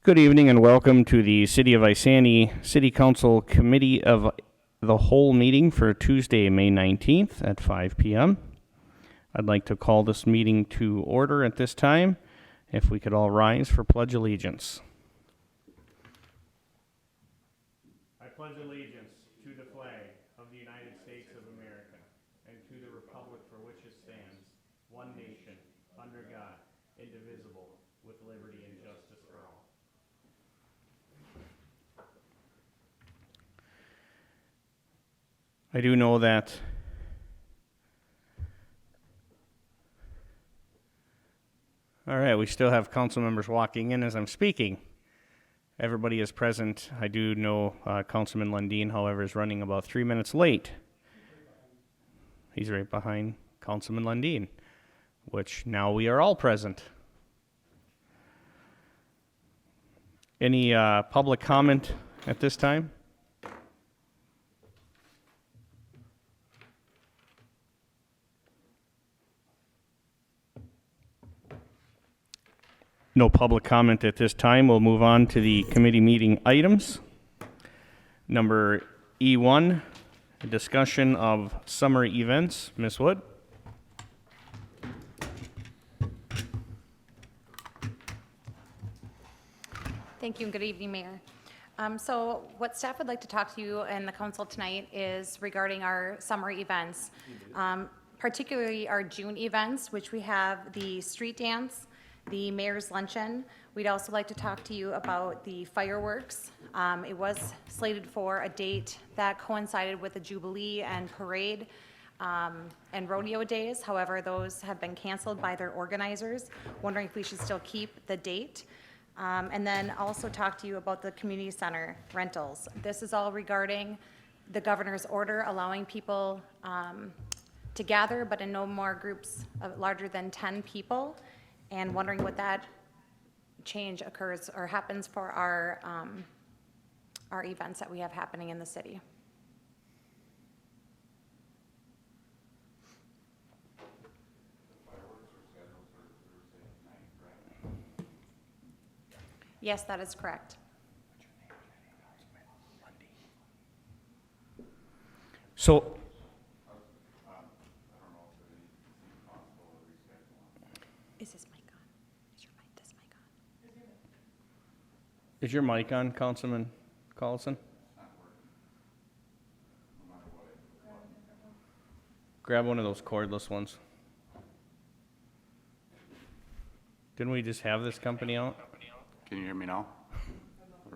Good evening and welcome to the City of Isani City Council Committee of the Whole meeting for Tuesday, May 19th at 5 p.m. I'd like to call this meeting to order at this time. If we could all rise for Pledge Allegiance. I pledge allegiance to the flag of the United States of America and to the republic for which it stands, one nation, under God, indivisible, with liberty and justice for all. I do know that all right, we still have council members walking in as I'm speaking. Everybody is present. I do know Councilman Lundin, however, is running about 3 minutes late. He's right behind Councilman Lundin, which now we are all present. Any public comment at this time? No public comment at this time. We'll move on to the committee meeting items. Number E1, a discussion of summer events. Ms. Wood? Thank you and good evening, Mayor. So what staff would like to talk to you and the council tonight is regarding our summer events, particularly our June events, which we have the street dance, the mayor's luncheon. We'd also like to talk to you about the fireworks. It was slated for a date that coincided with the Jubilee and parade and rodeo days. However, those have been canceled by their organizers. Wondering if we should still keep the date. And then also talk to you about the community center rentals. This is all regarding the governor's order allowing people to gather, but in no more groups of larger than 10 people. And wondering what that change occurs or happens for our events that we have happening in the city. Yes, that is correct. So, Is this mic on? Is your mic, this mic on? is your mic on, Councilman Collison? Grab one of those cordless ones. Didn't we just have this company out? Can you hear me now?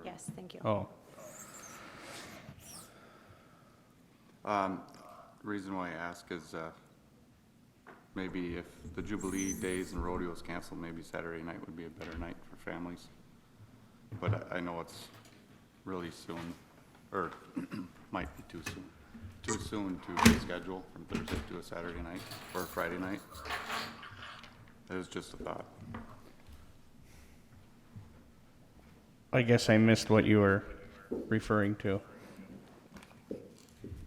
Yes, thank you. Oh, Reason why I ask is maybe if the Jubilee days and rodeos canceled, maybe Saturday night would be a better night for families. But I know it's really soon, or might be too soon. Too soon to reschedule from Thursday to a Saturday night or a Friday night. It was just a thought. I guess I missed what you were referring to.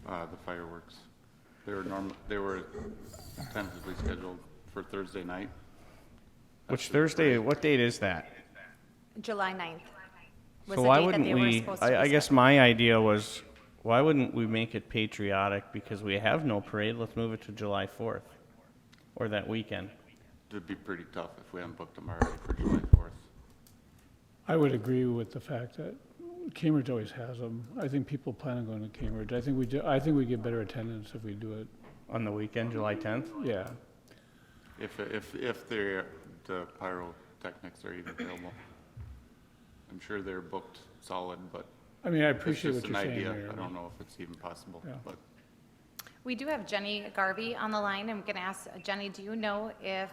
The fireworks. They were tentatively scheduled for Thursday night. Which Thursday, what date is that? July 9th. Was So the why date that wouldn't they were we, supposed to I be guess scheduled. my idea was, why wouldn't we make it patriotic? Because we have no parade, let's move it to July 4th, or that weekend. It'd be pretty tough if we hadn't booked them already for July 4th. I would agree with the fact that Cambridge always has them. I think people plan on going to Cambridge. I think we get better attendance if we do it. On the weekend, July 10th? Yeah. If the pyrotechnics are even available. I'm sure they're booked solid, but I mean, I it's appreciate just what an you're saying, idea. Mayor. I don't know if it's even possible, Yeah. but We do have Jenny Garvey on the line. I'm going to ask Jenny, do you know if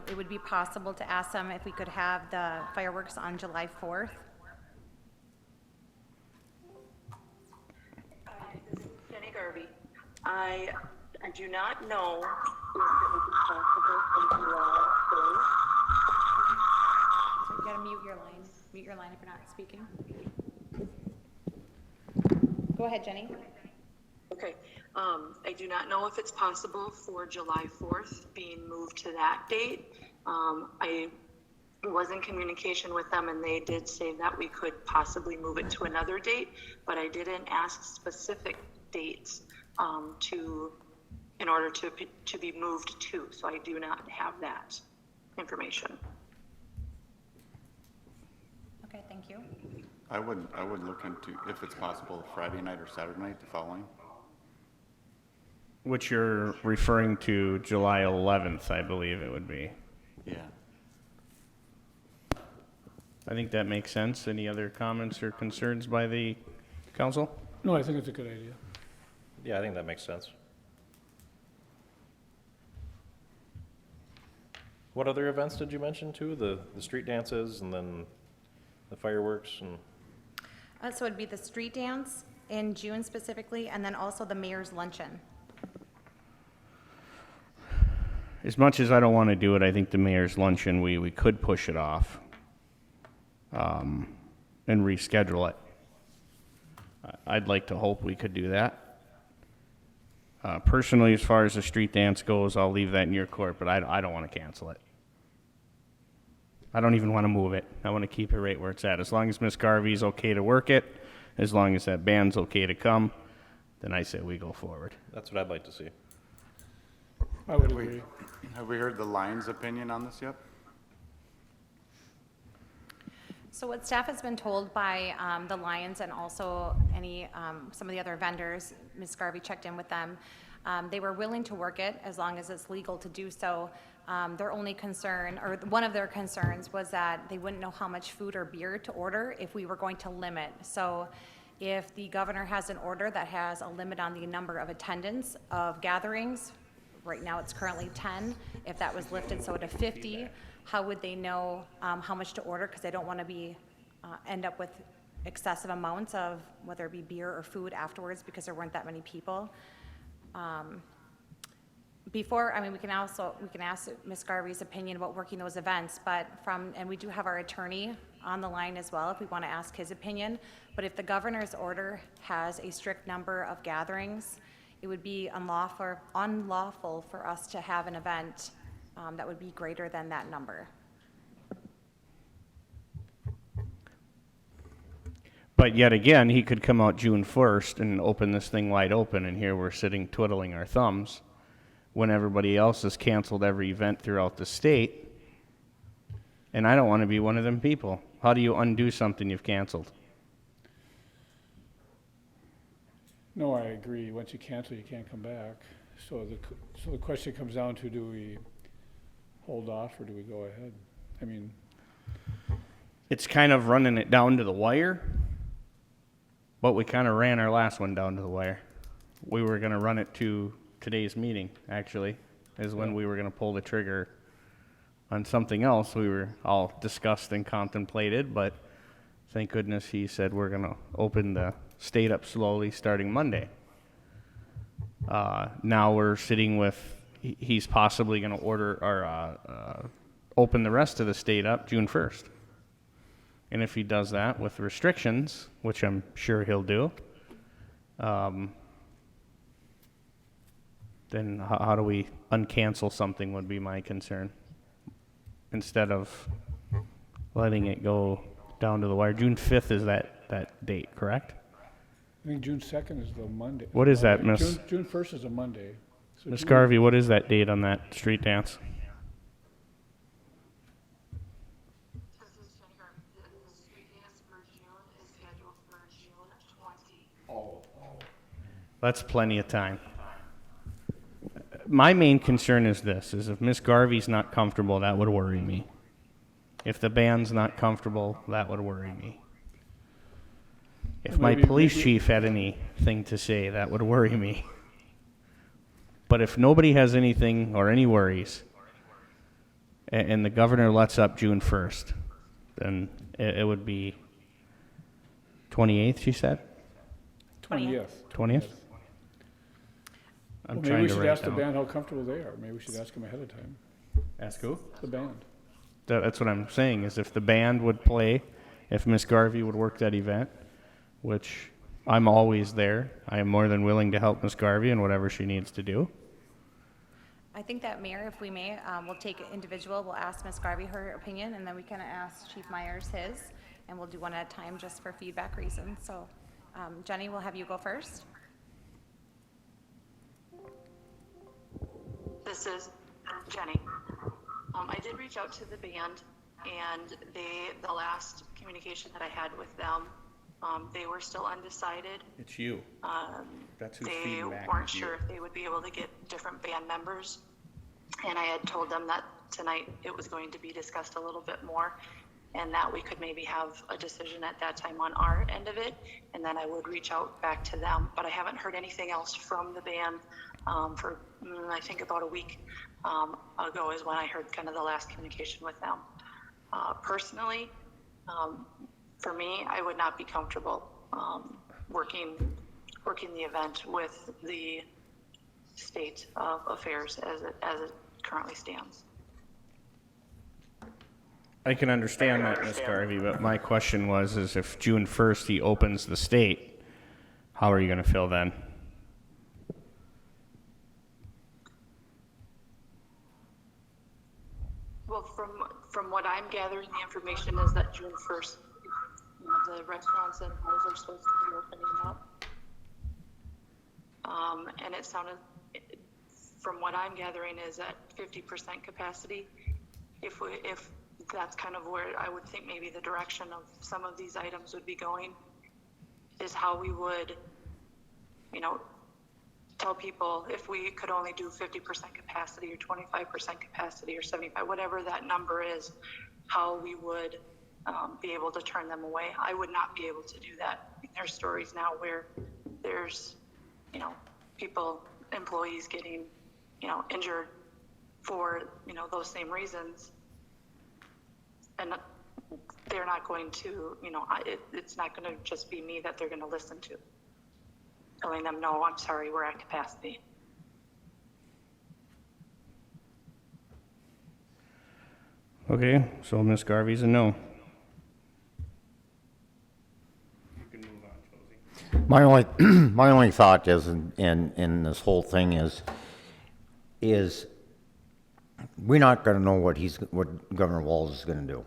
it would be possible to ask them if we could have the fireworks on July 4th? This is Jenny Garvey. I do not know if it would be possible for July 4th. So you got to mute your line. Mute your line if you're not speaking. Go ahead, Jenny. Okay. I do not know if it's possible for July 4th being moved to that date. My was in communication with them, and they did say that we could possibly move it to another date, but I didn't ask specific dates in order to be moved to, so I do not have that information. Okay, thank you. I would look into, if it's possible, Friday night or Saturday night the following. Which you're referring to July 11th, I believe it would be. Yeah. I think that makes sense. Any other comments or concerns by the council? No, I think it's a good idea. Yeah, I think that makes sense. What other events did you mention too? The street dances and then the fireworks and, So it'd be the street dance in June specifically, and then also the mayor's luncheon. As much as I don't want to do it, I think the mayor's luncheon, we could push it off and reschedule it. I'd like to hope we could do that. Personally, as far as the street dance goes, I'll leave that in your court, but I don't want to cancel it. I don't even want to move it. I want to keep it right where it's at. As long as Miss Garvey's okay to work it, as long as that band's okay to come, then I say we go forward. that's what I'd like to see. I would agree. Have we heard the Lions' opinion on this yet? So what staff has been told by the Lions and also some of the other vendors, Ms. Garvey checked in with them, they were willing to work it as long as it's legal to do so. Their only concern, or one of their concerns, was that they wouldn't know how much food or beer to order if we were going to limit. So if the governor has an order that has a limit on the number of attendance of gatherings, right now it's currently 10, if that was lifted so to 50, how would they know how much to order? Because they don't want to end up with excessive amounts of whether it be beer or food afterwards because there weren't that many people. We can ask Ms. Garvey's opinion about working those events, and we do have our attorney on the line as well if we want to ask his opinion. But if the governor's order has a strict number of gatherings, it would be unlawful for us to have an event that would be greater than that number. But yet again, he could come out June 1st and open this thing wide open, and here we're sitting twiddling our thumbs when everybody else has canceled every event throughout the state. And I don't want to be one of them people. How do you undo something you've canceled? No, I agree. Once you cancel, you can't come back. So the question comes down to, do we hold off or do we go ahead? I mean, It's kind of running it down to the wire, but we kind of ran our last one down to the wire. We were going to run it to today's meeting, actually, is when we were going to pull the trigger on something else we were all discussed and contemplated, but thank goodness he said we're going to open the state up slowly starting Monday. Now we're sitting with, he's possibly going to order or open the rest of the state up June 1st. And if he does that with restrictions, which I'm sure he'll do, then how do we uncancel something would be my concern. Instead of letting it go down to the wire. June 5th is that date, correct? I think June 2nd is the Monday. What is that, Miss? June 1st is a Monday. So Miss June- Garvey, what is that date on that street dance? This is Jennifer. The street dance for June is scheduled for June 20. That's plenty of time. My main concern is this, is if Miss Garvey's not comfortable, that would worry me. If the band's not comfortable, that would worry me. If my police chief had anything to say, that would worry me. But if nobody has anything or any worries, and the governor lets up June 1st, then it would be 28th, she said? 20th. 20th? I'm Well, maybe trying we to should write ask the down. band how comfortable they are. Maybe we should ask them ahead of time, Ask who? the band. That's what I'm saying, is if the band would play, if Miss Garvey would work that event, which I'm always there, I am more than willing to help Miss Garvey in whatever she needs to do. I think that, Mayor, if we may, we'll take it individual. We'll ask Ms. Garvey her opinion, and then we can ask Chief Myers his, and we'll do one at a time just for feedback reasons. So, Jenny, we'll have you go first. This is Jenny. I did reach out to the band, and the last communication that I had with them, they were still undecided. It's you. That's who's They feeding back. weren't is you. sure if they would be able to get different band members. And I had told them that tonight it was going to be discussed a little bit more, and that we could maybe have a decision at that time on our end of it, and then I would reach out back to them. But I haven't heard anything else from the band for, I think, about a week ago is when I heard kind of the last communication with them. Personally, for me, I would not be comfortable working the event with the state of affairs as it currently stands. I can understand that, Ms. Garvey, but my question was, is if June 1st he opens the state, how are you going to fill then? Well, from what I'm gathering, the information is that June 1st, the restaurants and bars are supposed to be opening up. And it sounded, from what I'm gathering, is at 50% capacity. If that's kind of where I would think maybe the direction of some of these items would be going, is how we would, tell people if we could only do 50% capacity or 25% capacity or 75, whatever that number is, how we would be able to turn them away. I would not be able to do that. There's stories now where there's, people, employees getting, injured for, those same reasons. And they're not going to, it's not going to just be me that they're going to listen to. Telling them, no, I'm sorry, we're at capacity. Okay, so Ms. Garvey's a no. You can move on, Josie. My only, my only thought is, in this whole thing is we're not gonna know what Governor Walz is gonna do.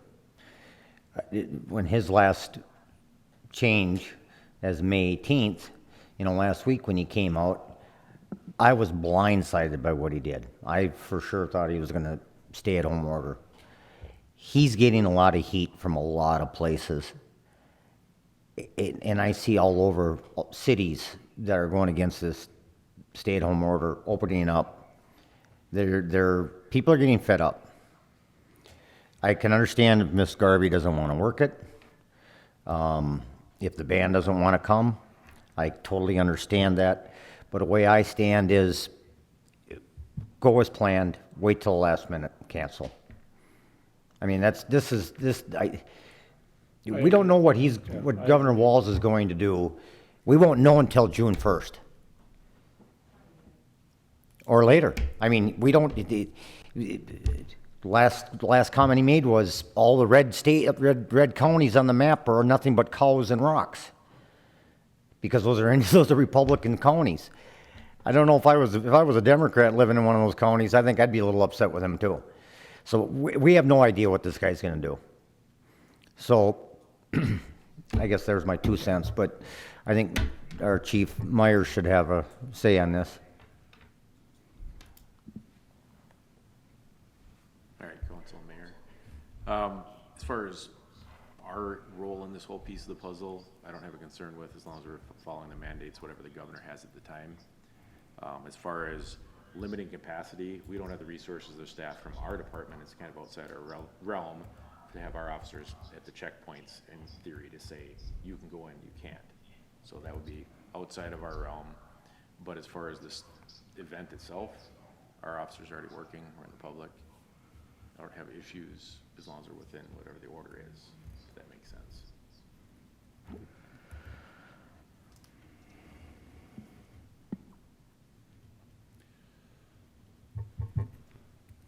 When his last change as May 18th, last week when he came out, I was blindsided by what he did. I for sure thought he was gonna stay-at-home order. He's getting a lot of heat from a lot of places. And I see all over cities that are going against this stay-at-home order, opening up. People are getting fed up. I can understand if Miss Garvey doesn't want to work it. If the band doesn't want to come, I totally understand that. But the way I stand is go as planned, wait till the last minute, cancel. I mean, we don't know what Governor Walz is going to do. We won't know until June 1st. Or later. I mean, we don't, last comment he made was all the red counties on the map are nothing but cows and rocks. Because those are Republican counties. I don't know if I was a Democrat living in one of those counties, I think I'd be a little upset with him too. So we have no idea what this guy's gonna do. So I guess there's my 2 cents, but I think our Chief Myers should have a say on this. All right, Council Mayor. As far as our role in this whole piece of the puzzle, I don't have a concern with, as long as we're following the mandates, whatever the governor has at the time. As far as limiting capacity, we don't have the resources or staff from our department. It's kind of outside our realm to have our officers at the checkpoints in theory to say, you can go in, you can't. So that would be outside of our realm. But as far as this event itself, our officers are already working, we're in the public. I don't have issues as long as they're within whatever the order is, if that makes sense.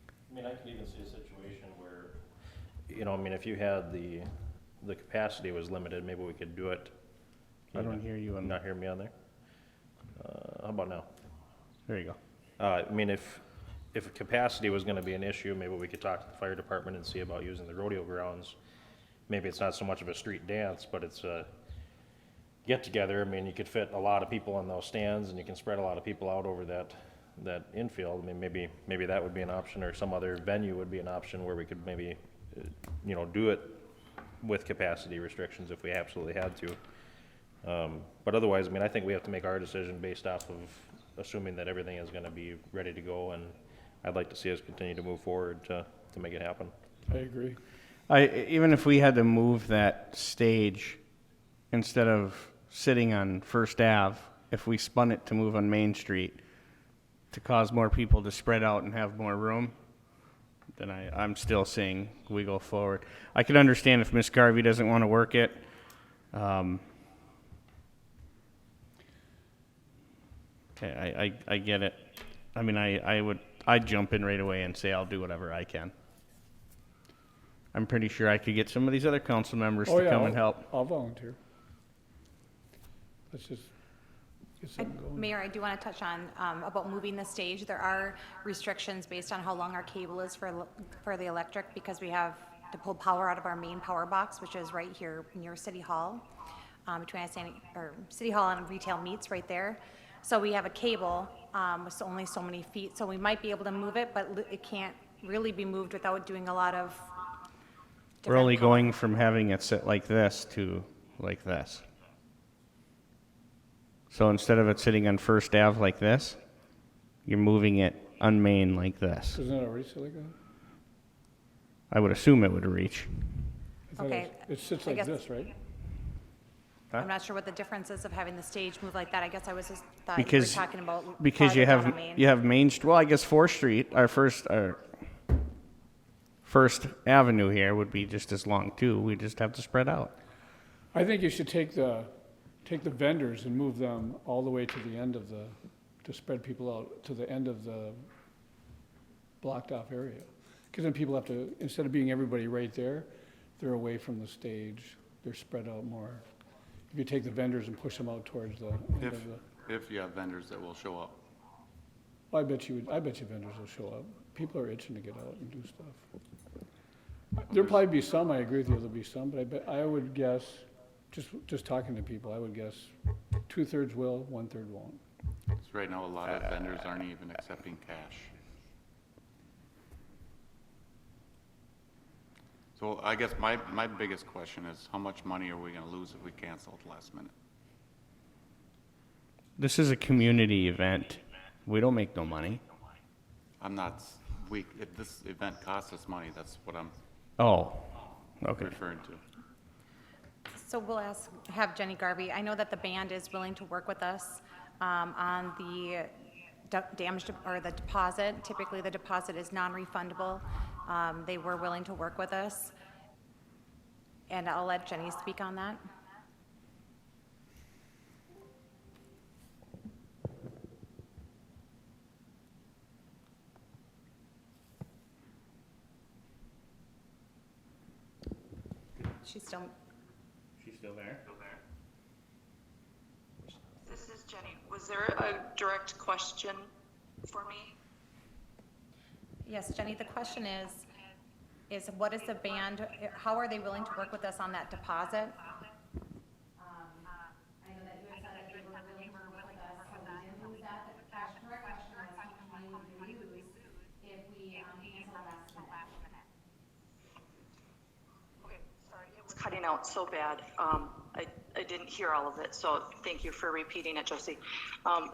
I mean, I can even see a situation where, if you had the capacity was limited, maybe we could do it. I don't hear you on Not hear me on there? How about now? There you go. I mean, if if capacity was gonna be an issue, maybe we could talk to the fire department and see about using the rodeo grounds. Maybe it's not so much of a street dance, but it's a get-together. I mean, you could fit a lot of people on those stands, and you can spread a lot of people out over that infield. I mean, maybe that would be an option, or some other venue would be an option where we could maybe, do it with capacity restrictions if we absolutely had to. But otherwise, I mean, I think we have to make our decision based off of assuming that everything is gonna be ready to go, and I'd like to see us continue to move forward to make it happen. I agree. Even if we had to move that stage, instead of sitting on First Ave, if we spun it to move on Main Street to cause more people to spread out and have more room, then I'm still saying we go forward. I could understand if Ms. Garvey doesn't want to work it. Okay, I get it. I mean, I'd jump in right away and say I'll do whatever I can. I'm pretty sure I could get some of these other council members Oh, to yeah, come and help. I'll volunteer. Let's just get something going. Mayor, I do want to touch on about moving the stage. There are restrictions based on how long our cable is for the electric, because we have to pull power out of our main power box, which is right here near City Hall, between City Hall and Retail Meats right there. So we have a cable with only so many feet, so we might be able to move it, but it can't really be moved without doing a lot of We're only different going from having it sit like this to like this. So instead of it sitting on First Ave like this, you're moving it on Main like this. Doesn't it already sit like that? I would assume it would reach. I thought Okay, it sits I like guess- this, right? I'm not sure what the difference is of having the stage move like that. I guess I was just thought you were Because, talking about because you farther have, down on Main. you have Main, well, I guess Fourth Street, our First Avenue here would be just as long too. We just have to spread out. I think you should take the vendors and move them all the way to the end of to spread people out to the end of the blocked off area. Because then people have to, instead of being everybody right there, they're away from the stage, they're spread out more. If you take the vendors and push them out towards the end of the, If you have vendors that will show up. I bet you vendors will show up. People are itching to get out and do stuff. There'll probably be some, I agree with you, there'll be some, but I would guess, just talking to people, I would guess 2/3 will, 1/3 won't. 'Cause right now, a lot of vendors aren't even accepting cash. So I guess my biggest question is, how much money are we gonna lose if we cancel at the last minute? This is a community event. We don't make no money. I'm not, if this event costs us money, that's what I'm Oh, okay. referring to. So we'll have Jenny Garvey. I know that the band is willing to work with us on the damage or the deposit. Typically, the deposit is non-refundable. They were willing to work with us. And I'll let Jenny speak on that. She's still, She's still there? This is Jenny. Was there a direct question for me? yes, Jenny, the question is what is the band, how are they willing to work with us on that deposit? I know that you had said that they were willing to work with us, so we didn't lose that. The question was how much money would we lose if we cancel last minute? Okay, sorry, it was cutting out so bad. I didn't hear all of it, so thank you for repeating it, Josie.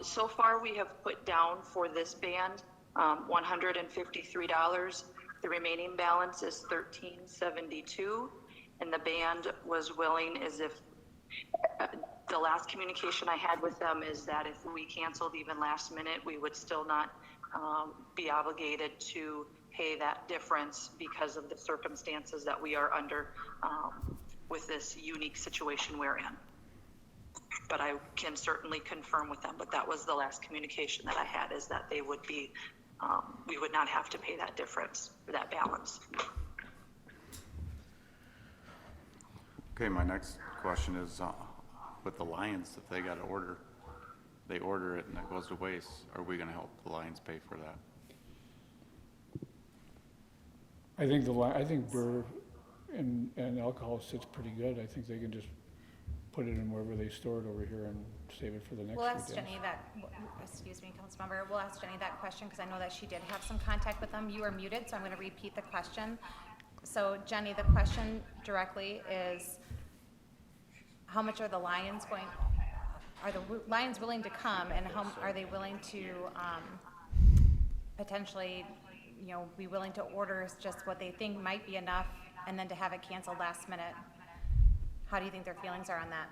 So far, we have put down for this band $153. The remaining balance is $1,372, and the band was willing, as if the last communication I had with them is that if we canceled even last minute, we would still not be obligated to pay that difference because of the circumstances that we are under with this unique situation we're in. But I can certainly confirm with them, but that was the last communication that I had, is that they would be, we would not have to pay that difference, or that balance. Okay, my next question is, with the Lions, if they got an order, they order it and it goes to waste, are we gonna help the Lions pay for that? I think I think beer and alcohol sits pretty good. I think they can just put it in wherever they store it over here and save it for the next We'll ask weekend. Jenny that, excuse me, Councilmember, we'll ask Jenny that question because I know that she did have some contact with them. You are muted, so I'm going to repeat the question. So Jenny, the question directly is, how much are the Lions willing to come, and how are they willing to potentially, be willing to order just what they think might be enough and then to have it canceled last minute? How do you think their feelings are on that?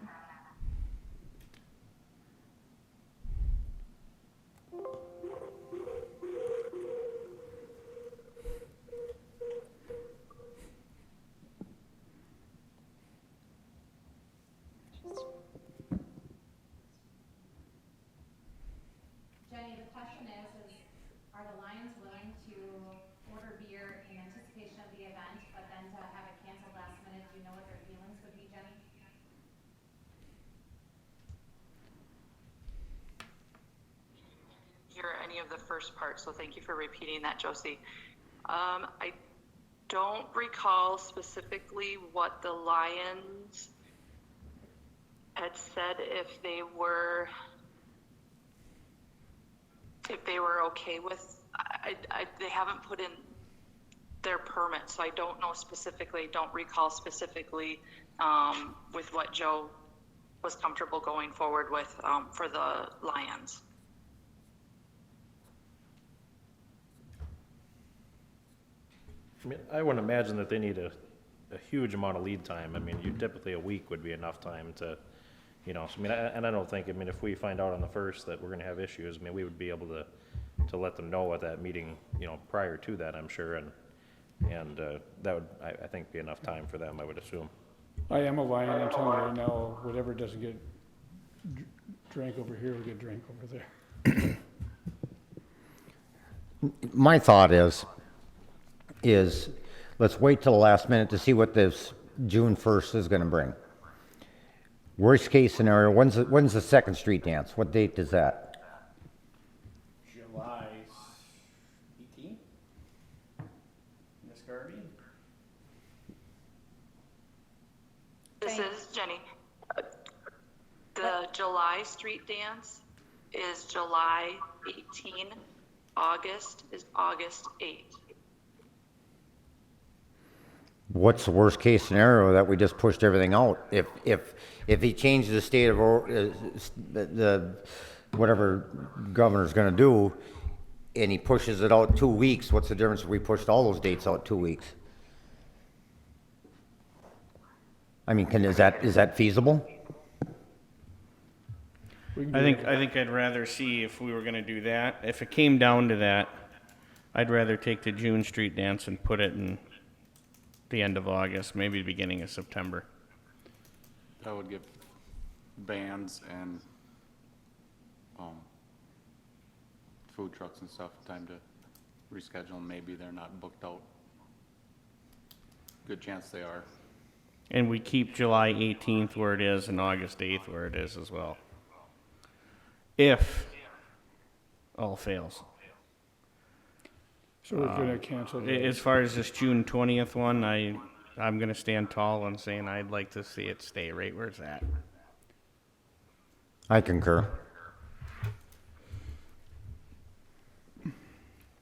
Jenny, the question is are the Lions willing to order beer in anticipation of the event, but then to have it canceled last minute? Do you know what their feelings would be, Jenny? Hear any of the first part, so thank you for repeating that, Josie. I don't recall specifically what the Lions had said if they were okay with. They haven't put in their permit, so I don't know specifically. Don't recall specifically with what Joe was comfortable going forward with for the Lions. I mean, I wouldn't imagine that they need a huge amount of lead time. I mean, typically a week would be enough time to, so, I mean, I don't think, if we find out on the 1st that we're gonna have issues, we would be able to let them know at that meeting, prior to that, I'm sure, and that would, I think, be enough time for them, I would assume. I am a Lion. I'm telling you right now, whatever doesn't get drank over here will get drank over there. My thought is let's wait till the last minute to see what this June 1st is going to bring. Worst case scenario, when's the second street dance? What date is that? July 18th? Ms. Garvey? This is Jenny. The July street dance is July 18. August is August 8. What's the worst case scenario that we just pushed everything out? If he changes the state of the whatever governor's going to do, and he pushes it out 2 weeks, what's the difference if we pushed all those dates out 2 weeks? I mean, is that feasible? We can do I it. think I'd rather see if we were gonna do that. If it came down to that, I'd rather take the June street dance and put it in the end of August, maybe the beginning of September. That would give bands and food trucks and stuff time to reschedule. Maybe they're not booked out. Good chance they are. And we keep July 18th where it is and August 8th where it is as well. If all fails. So we're going to cancel As far as this June 20th one, I'm going to stand tall and saying I'd like to see it stay right where it's at. I concur.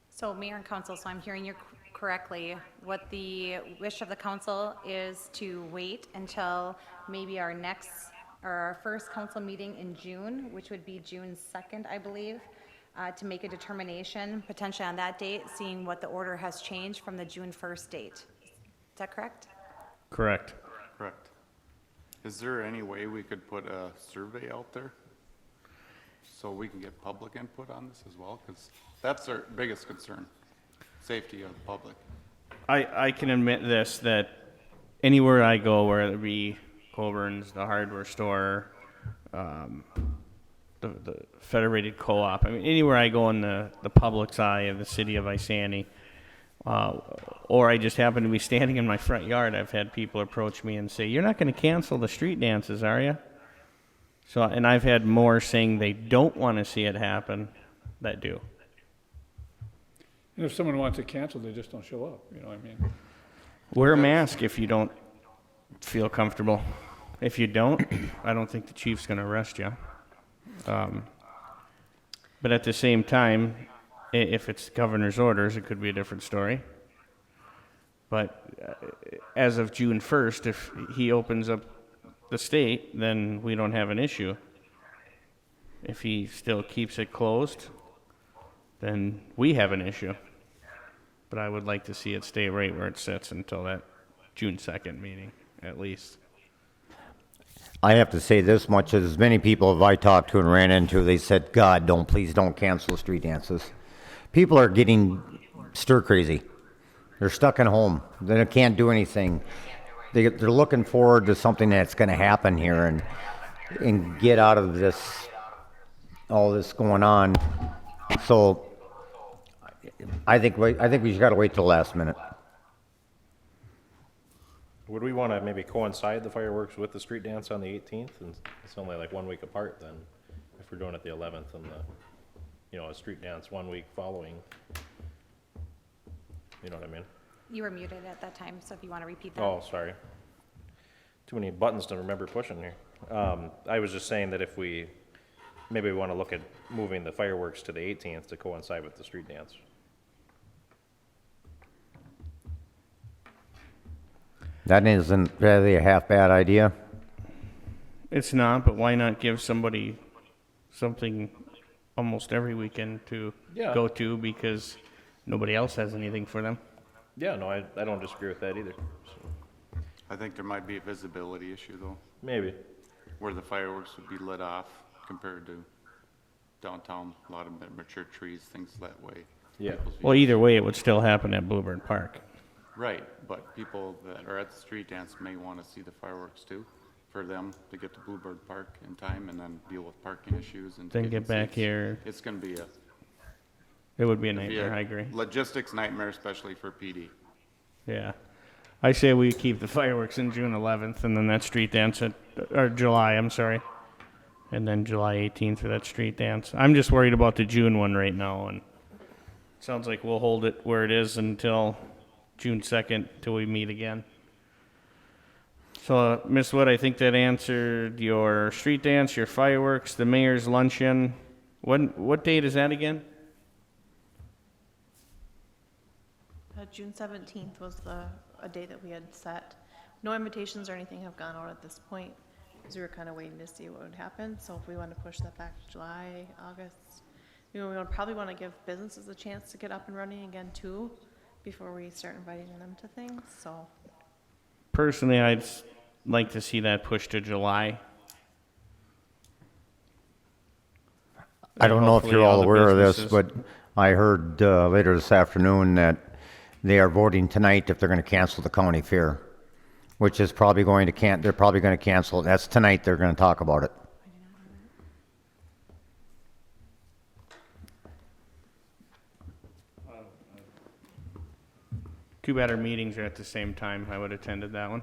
So Mayor and Council, so I'm hearing you correctly. What the wish of the council is to wait until maybe our first council meeting in June, which would be June 2nd, I believe, to make a determination potentially on that date, seeing what the order has changed from the June 1st date. Is that correct? Correct. Correct. Is there any way we could put a survey out there so we can get public input on this as well? Because that's our biggest concern, safety of the public. I can admit this, that anywhere I go, whether it be Coburn's, the hardware store, the Federated Co-op, I mean, anywhere I go in the public's eye of the city of Isani, or I just happen to be standing in my front yard, I've had people approach me and say, "You're not going to cancel the street dances, are you?" So, and I've had more saying they don't want to see it happen that do. And if someone wants to cancel, they just don't show up, you know what I mean? Wear a mask if you don't feel comfortable. If you don't, I don't think the chief's gonna arrest you. But at the same time, if it's governor's orders, it could be a different story. But as of June 1st, if he opens up the state, then we don't have an issue. If he still keeps it closed, then we have an issue. But I would like to see it stay right where it sits until that June 2nd meeting, at least. I have to say this much, as many people have I talked to and ran into, they said, God, please don't cancel street dances. People are getting stir crazy. They're stuck at home. They can't do anything. They're looking forward to something that's going to happen here and get out of this, all this going on. So I think we just got to wait till the last minute. Would we want to maybe coincide the fireworks with the street dance on the 18th? And it's only like 1 week apart then, if we're doing it the 11th and a street dance 1 week following. You know what I mean? You were muted at that time, so if you want to repeat that. Oh, sorry. Too many buttons to remember pushing here. I was just saying that if maybe we want to look at moving the fireworks to the 18th to coincide with the street dance. That isn't really a half bad idea. It's not, but why not give somebody something almost every weekend to Yeah. go to because nobody else has anything for them? Yeah, no, I don't disagree with that either. So, I think there might be a visibility issue though, maybe. where the fireworks would be lit off compared to downtown, a lot of mature trees, things that way. Yeah. People's Well, either way, it would still happen at Bluebird Park. Right, but people that are at the street dance may want to see the fireworks too, for them to get to Bluebird Park in time and then deal with parking issues and. Then getting get back seats. here. It's gonna be a. It would be a be nightmare, a I agree. Logistics nightmare, especially for PD. Yeah. I say we keep the fireworks in June 11th and then that street dance or July, I'm sorry. And then July 18th for that street dance. I'm just worried about the June one right now, and it sounds like we'll hold it where it is until June 2nd, till we meet again. So, Ms. Wood, I think that answered your street dance, your fireworks, the mayor's luncheon. What date is that again? June 17th was a day that we had set. No invitations or anything have gone out at this point, because we were kind of waiting to see what would happen. So if we want to push that back to July, August, we would probably want to give businesses a chance to get up and running again too, before we start inviting them to things, so. Personally, I'd like to see that pushed to July. I don't know if Hopefully you're all the aware of this, businesses- but I heard later this afternoon that they are voting tonight if they're going to cancel the county fair, which is probably going to they're probably going to cancel it. That's tonight they're going to talk about it. Too bad our meetings are at the same time. I would have attended that one.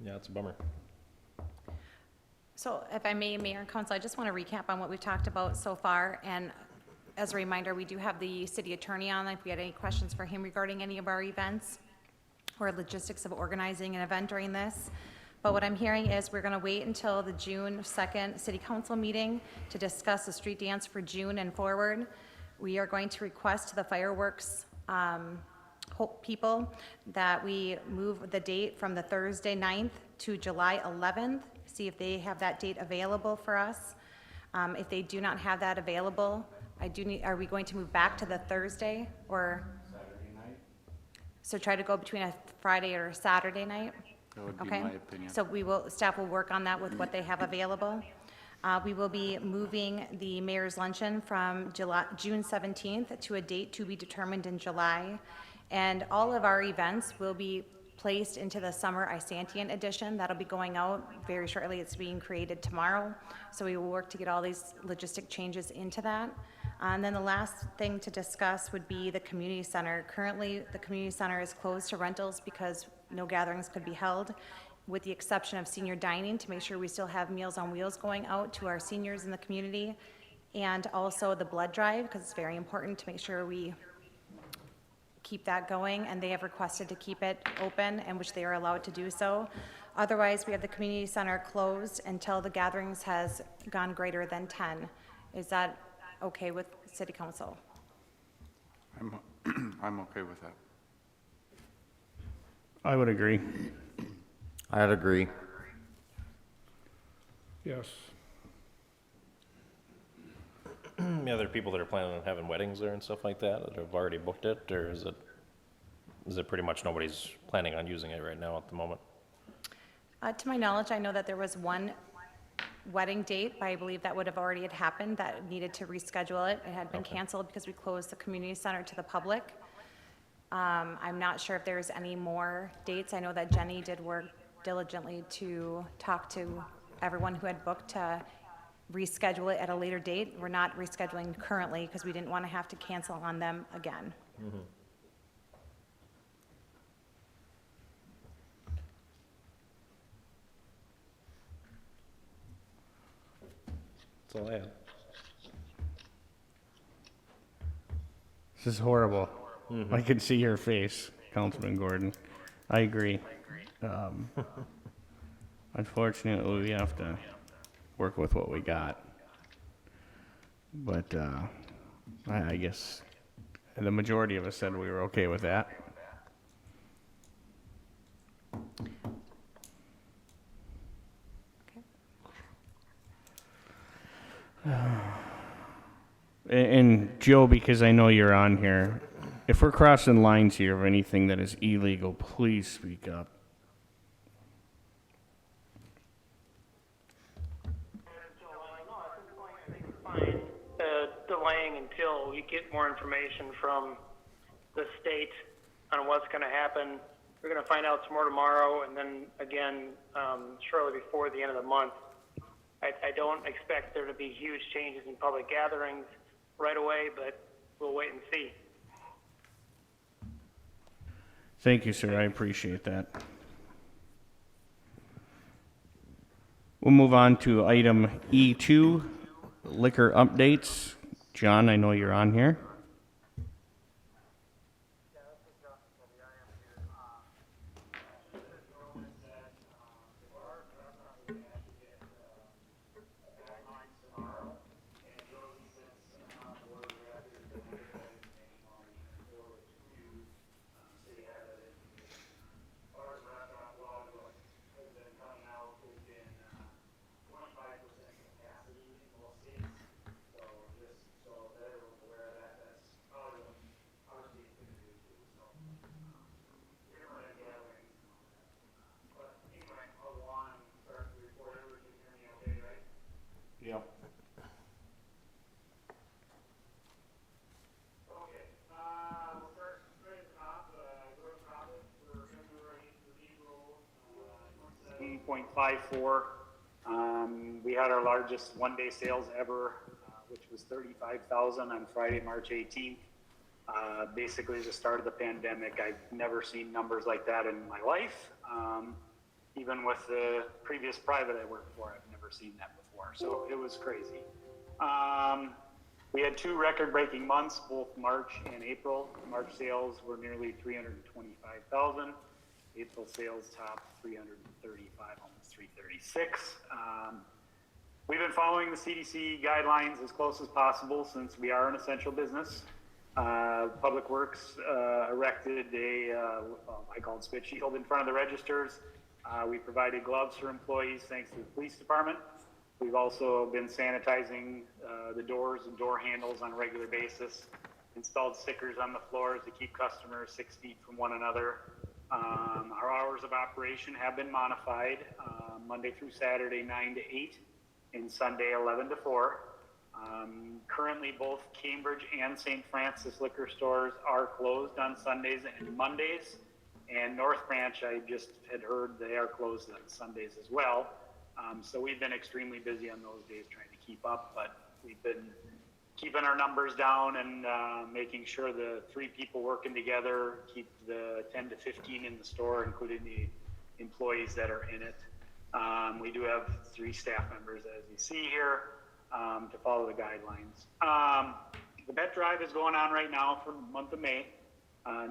Yeah, it's a bummer. So if I may, Mayor and Council, I just want to recap on what we've talked about so far. And as a reminder, we do have the city attorney on, if we had any questions for him regarding any of our events or logistics of organizing an event during this. But what I'm hearing is we're going to wait until the June 2nd city council meeting to discuss the street dance for June and forward. We are going to request to the fireworks people that we move the date from the Thursday 9th to July 11th, see if they have that date available for us. If they do not have that available, are we going to move back to the Thursday or? Saturday night. So try to go between a Friday or a Saturday night? That would be Okay. my opinion. So staff will work on that with what they have available. We will be moving the mayor's luncheon from June 17th to a date to be determined in July. And all of our events will be placed into the summer Isantian edition. That'll be going out very shortly. It's being created tomorrow. So we will work to get all these logistic changes into that. And then the last thing to discuss would be the community center. Currently, the community center is closed to rentals because no gatherings could be held, with the exception of senior dining, to make sure we still have Meals on Wheels going out to our seniors in the community, and also the blood drive, because it's very important to make sure we keep that going, and they have requested to keep it open, and which they are allowed to do so. Otherwise, we have the community center closed until the gatherings has gone greater than 10. Is that okay with city council? I'm okay with that. I would agree. I'd agree. Yes. The other people that are planning on having weddings there and stuff like that have already booked it, or is it pretty much nobody's planning on using it right now at the moment? To my knowledge, I know that there was one wedding date, but I believe that would have already had happened, that needed to reschedule it. It had been canceled because we closed the community center to the public. I'm not sure if there's any more dates. I know that Jenny did work diligently to talk to everyone who had booked to reschedule it at a later date. We're not rescheduling currently because we didn't want to have to cancel on them again. That's all I have. This is horrible. I can see your face, Councilman Gordon. I agree. Unfortunately, we have to work with what we got. But I guess the majority of us said we were okay with that. And Joe, because I know you're on here, if we're crossing lines here of anything that is illegal, please speak up. Delaying until we get more information from the state on what's going to happen. We're going to find out some more tomorrow, and then again shortly before the end of the month. I don't expect there to be huge changes in public gatherings right away, but we'll wait and see. Thank you, sir. I appreciate that. We'll move on to item E2, liquor updates. John, I know you're on here. Yep. .54. We had our largest one-day sales ever, which was 35,000 on Friday, March 18th. Basically the start of the pandemic. I've never seen numbers like that in my life. Even with the previous private I worked for, I've never seen that before. So it was crazy. We had two record-breaking months, both March and April. March sales were nearly 325,000. April sales topped 335, almost 336. We've been following the CDC guidelines as close as possible since we are an essential business. Public Works erected I call it spit shield in front of the registers. We provided gloves for employees thanks to the police department. We've also been sanitizing the doors and door handles on a regular basis, installed stickers on the floors to keep customers 6 feet from one another. Our hours of operation have been modified, Monday through Saturday, 9 to 8, and Sunday, 11 to 4. Currently, both Cambridge and St. Francis liquor stores are closed on Sundays and Mondays. And North Branch, I just had heard they are closed on Sundays as well. So we've been extremely busy on those days trying to keep up, but we've been keeping our numbers down and making sure the 3 people working together keep the 10 to 15 in the store, including the employees that are in it. We do have 3 staff members, as you see here, to follow the guidelines. The bet drive is going on right now for the month of May.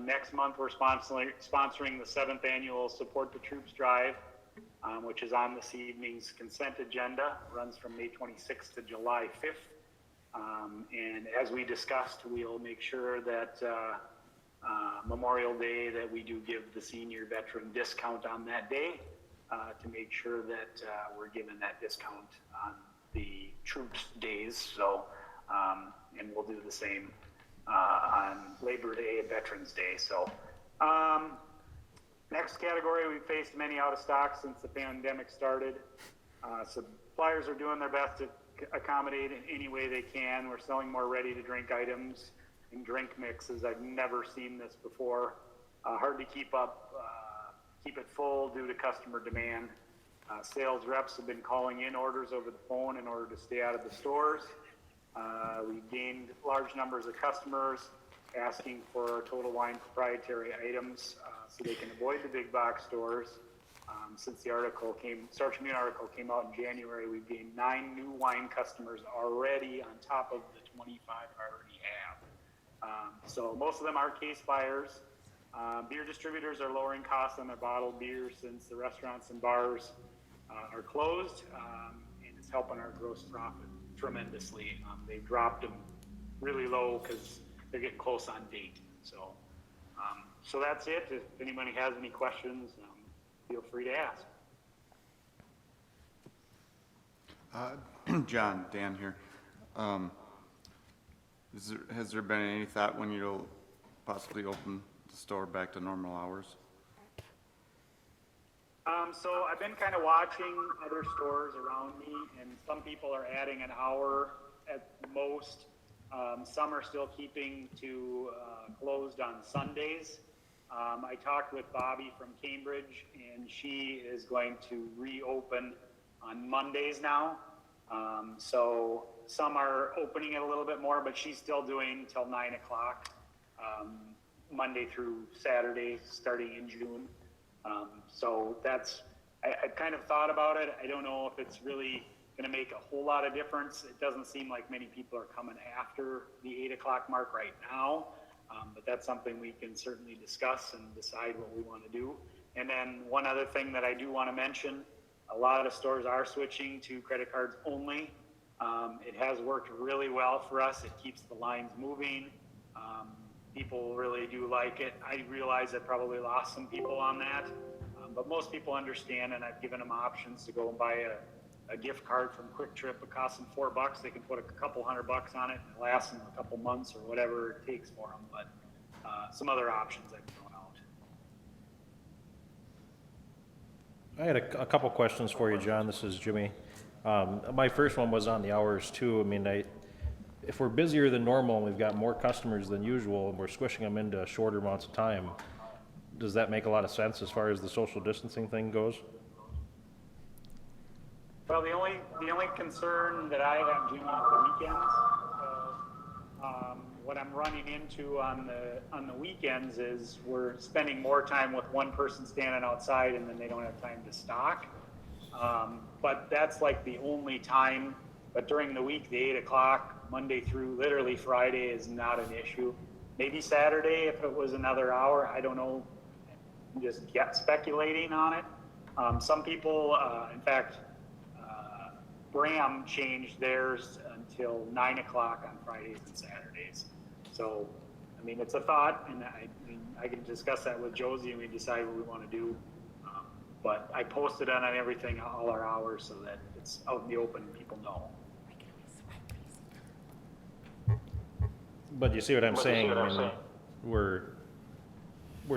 Next month, we're sponsoring the 7th annual Support the Troops Drive, which is on this evening's consent agenda, runs from May 26th to July 5th. And as we discussed, we'll make sure that Memorial Day, that we do give the senior veteran discount on that day to make sure that we're given that discount on the troops days. So, and we'll do the same on Labor Day and Veterans Day. So, next category, we faced many out of stock since the pandemic started. Suppliers are doing their best to accommodate in any way they can. We're selling more ready-to-drink items and drink mixes. I've never seen this before. Hard to keep it full due to customer demand. Sales reps have been calling in orders over the phone in order to stay out of the stores. We've gained large numbers of customers asking for Total Wine proprietary items so they can avoid the big box stores. Since the Star Tribune article came out in January, we've gained 9 new wine customers already on top of the 25 I already have. So most of them are case buyers. Beer distributors are lowering costs on their bottled beer since the restaurants and bars are closed, and it's helping our gross profit tremendously. They've dropped them really low because they're getting close on date. So, so that's it. If anybody has any questions, feel free to ask. John, Dan here. Has there been any thought when you'll possibly open the store back to normal hours? So I've been kind of watching other stores around me, and some people are adding an hour at most. Some are still keeping to closed on Sundays. I talked with Bobby from Cambridge, and she is going to reopen on Mondays now. So some are opening it a little bit more, but she's still doing till 9 o'clock, Monday through Saturday, starting in June. So I kind of thought about it. I don't know if it's really going to make a whole lot of difference. It doesn't seem like many people are coming after the 8 o'clock mark right now. But that's something we can certainly discuss and decide what we want to do. And then one other thing that I do want to mention, a lot of stores are switching to credit cards only. It has worked really well for us. It keeps the lines moving. People really do like it. I realize I probably lost some people on that, but most people understand, and I've given them options to go and buy a gift card from Quick Trip. It costs them $4. They can put a couple $100 on it, and it lasts them a couple months or whatever it takes for them. But some other options I've thrown out. I had a couple questions for you, John. This is Jimmy. My first one was on the hours too. I mean, if we're busier than normal and we've got more customers than usual and we're squishing them into shorter amounts of time, does that make a lot of sense as far as the social distancing thing goes? Well, the only concern that I have, Jimmy, on the weekends, what I'm running into on the weekends is we're spending more time with one person standing outside, and then they don't have time to stock. But that's like the only time. But during the week, the 8 o'clock, Monday through literally Friday, is not an issue. Maybe Saturday if it was another hour. I don't know. I'm just speculating on it. Some people, in fact, Bram changed theirs until 9 o'clock on Fridays and Saturdays. So, I mean, it's a thought, and I can discuss that with Josie, and we decide what we want to do. But I posted on everything, all our hours, so that it's out in the open and people know. But you see what I'm saying? I mean, we're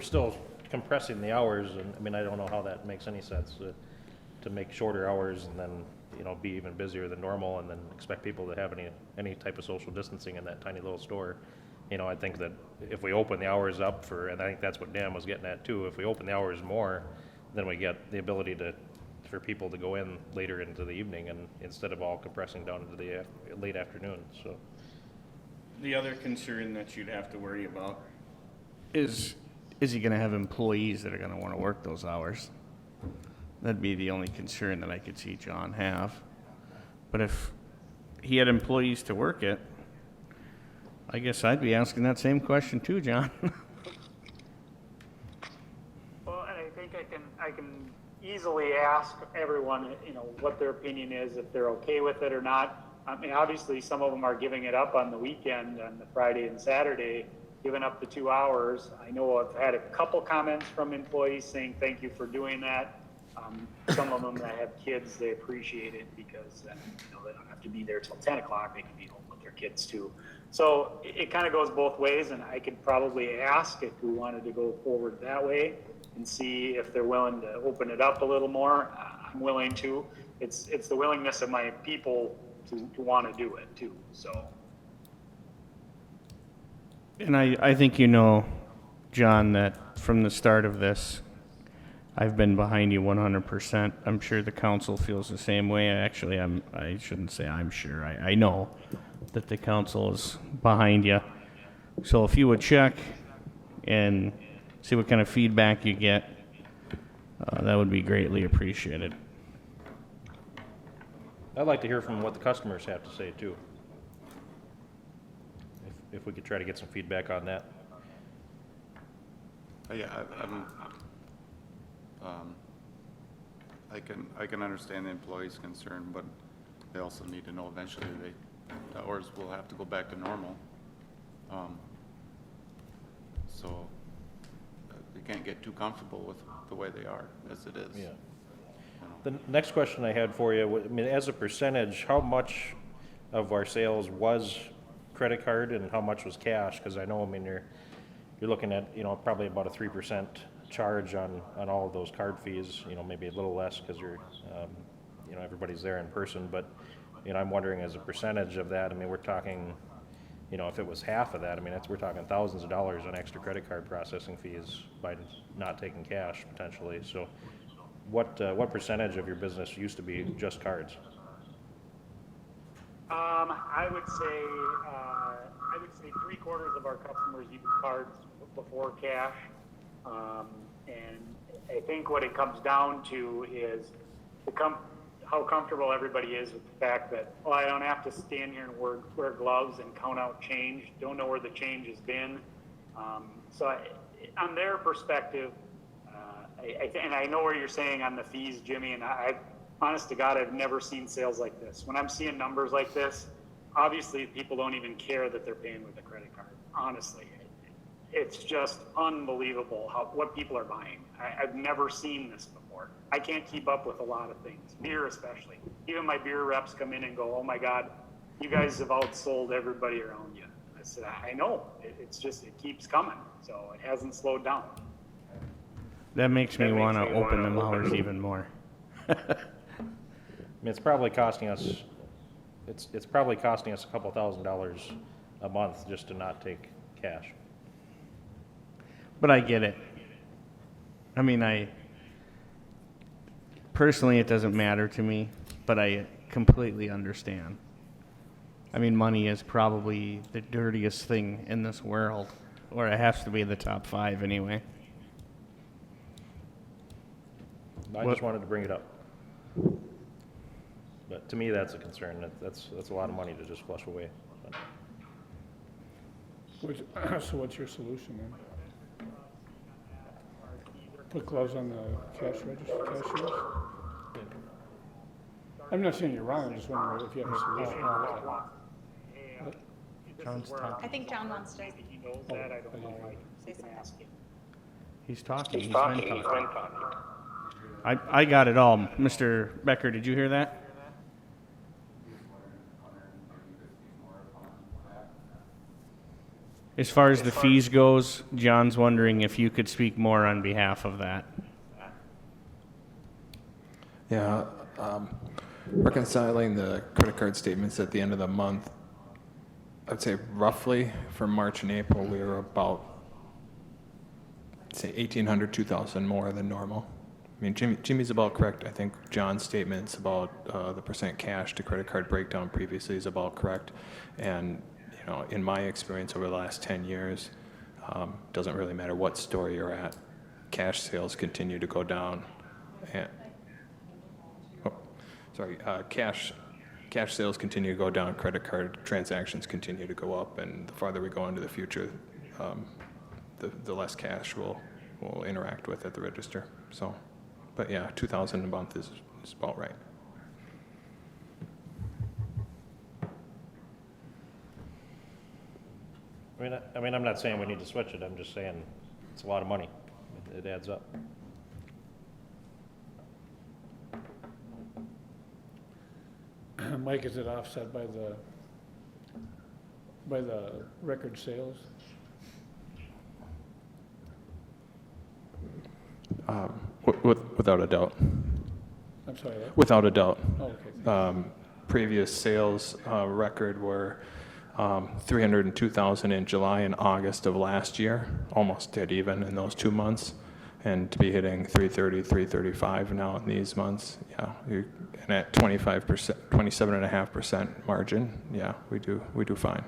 still compressing the hours, and I mean, I don't know how that makes any sense to make shorter hours and then, you know, be even busier than normal and then expect people to have any type of social distancing in that tiny little store. You know, I think that if we open the hours up and I think that's what Dan was getting at too, if we open the hours more, then we get the ability for people to go in later into the evening and instead of all compressing down into the late afternoon, so. The other concern that you'd have to worry about is he going to have employees that are going to want to work those hours? That'd be the only concern that I could see John have. But if he had employees to work it, I guess I'd be asking that same question too, John. I think I can easily ask everyone, what their opinion is, if they're okay with it or not. I mean, obviously, some of them are giving it up on the weekend, on the Friday and Saturday, giving up the 2 hours. I know I've had a couple comments from employees saying, thank you for doing that. Some of them that have kids, they appreciate it because, they don't have to be there till 10 o'clock. They can be home with their kids too. So it kind of goes both ways, and I could probably ask if we wanted to go forward that way and see if they're willing to open it up a little more. I'm willing to. It's the willingness of my people to want to do it too, so. And I think John, that from the start of this, I've been behind you 100%. I'm sure the council feels the same way. Actually, I shouldn't say I'm sure. I know that the council is behind you. So if you would check and see what kind of feedback you get, that would be greatly appreciated. I'd like to hear from what the customers have to say too. If we could try to get some feedback on that. Yeah, I can understand the employees' concern, but they also need to know eventually the hours will have to go back to normal. So they can't get too comfortable with the way they are as it is. Yeah. The next question I had for you, I mean, as a percentage, how much of our sales was credit card and how much was cash? Because I know, I mean, you're looking at, probably about a 3% charge on all of those card fees, maybe a little less because you're, everybody's there in person. But, I'm wondering as a percentage of that, I mean, we're talking, if it was half of that, I mean, we're talking thousands of dollars on extra credit card processing fees by not taking cash potentially. So what percentage of your business used to be just cards? I would say 3/4 of our customers use cards before cash. And I think what it comes down to is how comfortable everybody is with the fact that, I don't have to stand here and wear gloves and count out change. Don't know where the change has been. On their perspective, and I know where you're saying on the fees, Jimmy, and honest to God, I've never seen sales like this. When I'm seeing numbers like this, obviously people don't even care that they're paying with a credit card. Honestly, it's just unbelievable what people are buying. I've never seen this before. I can't keep up with a lot of things, beer especially. Even my beer reps come in and go, "Oh my God, you guys have outsold everybody around you." I said, "I know. It keeps coming, so it hasn't slowed down." That makes me want to open them hours even more. I mean, it's probably costing us, it's probably costing us a couple $1,000s a month just to not take cash. But I get it. I mean, personally, it doesn't matter to me, but I completely understand. I mean, money is probably the dirtiest thing in this world, or it has to be the top 5 anyway. I just wanted to bring it up. But to me, that's a concern. That's a lot of money to just flush away. So what's your solution then? Put gloves on the cashiers? I'm not saying you're wrong, I'm just wondering if you have a solution. John's talking. I think John wants to. Maybe he knows that, I don't know. I can ask him. He's talking. He's been talking. I got it all. Mr. Becker, did you hear that? As far as the fees goes, John's wondering if you could speak more on behalf of that. Yeah, reconciling the credit card statements at the end of the month, I'd say roughly for March and April, we were about, say, 1,800, 2,000 more than normal. I mean, Jimmy's about correct. I think John's statements about the percent cash to credit card breakdown previously is about correct. And, in my experience over the last 10 years, doesn't really matter what store you're at, cash sales continue to go down. And, cash sales continue to go down, credit card transactions continue to go up, and the farther we go into the future, the less cash will will interact with at the register. So, but yeah, 2,000 a month is about right. I mean, I'm not saying we need to switch it, I'm just saying it's a lot of money. It adds up. Mike, is it offset by the record sales? Without a doubt. I'm sorry, what? Without a doubt. Oh, okay. Previous sales record were 302,000 in July and August of last year, almost dead even in those 2 months. And to be hitting 330, 335 now in these months, yeah, and at 25%, 27.5% margin, yeah, we do fine.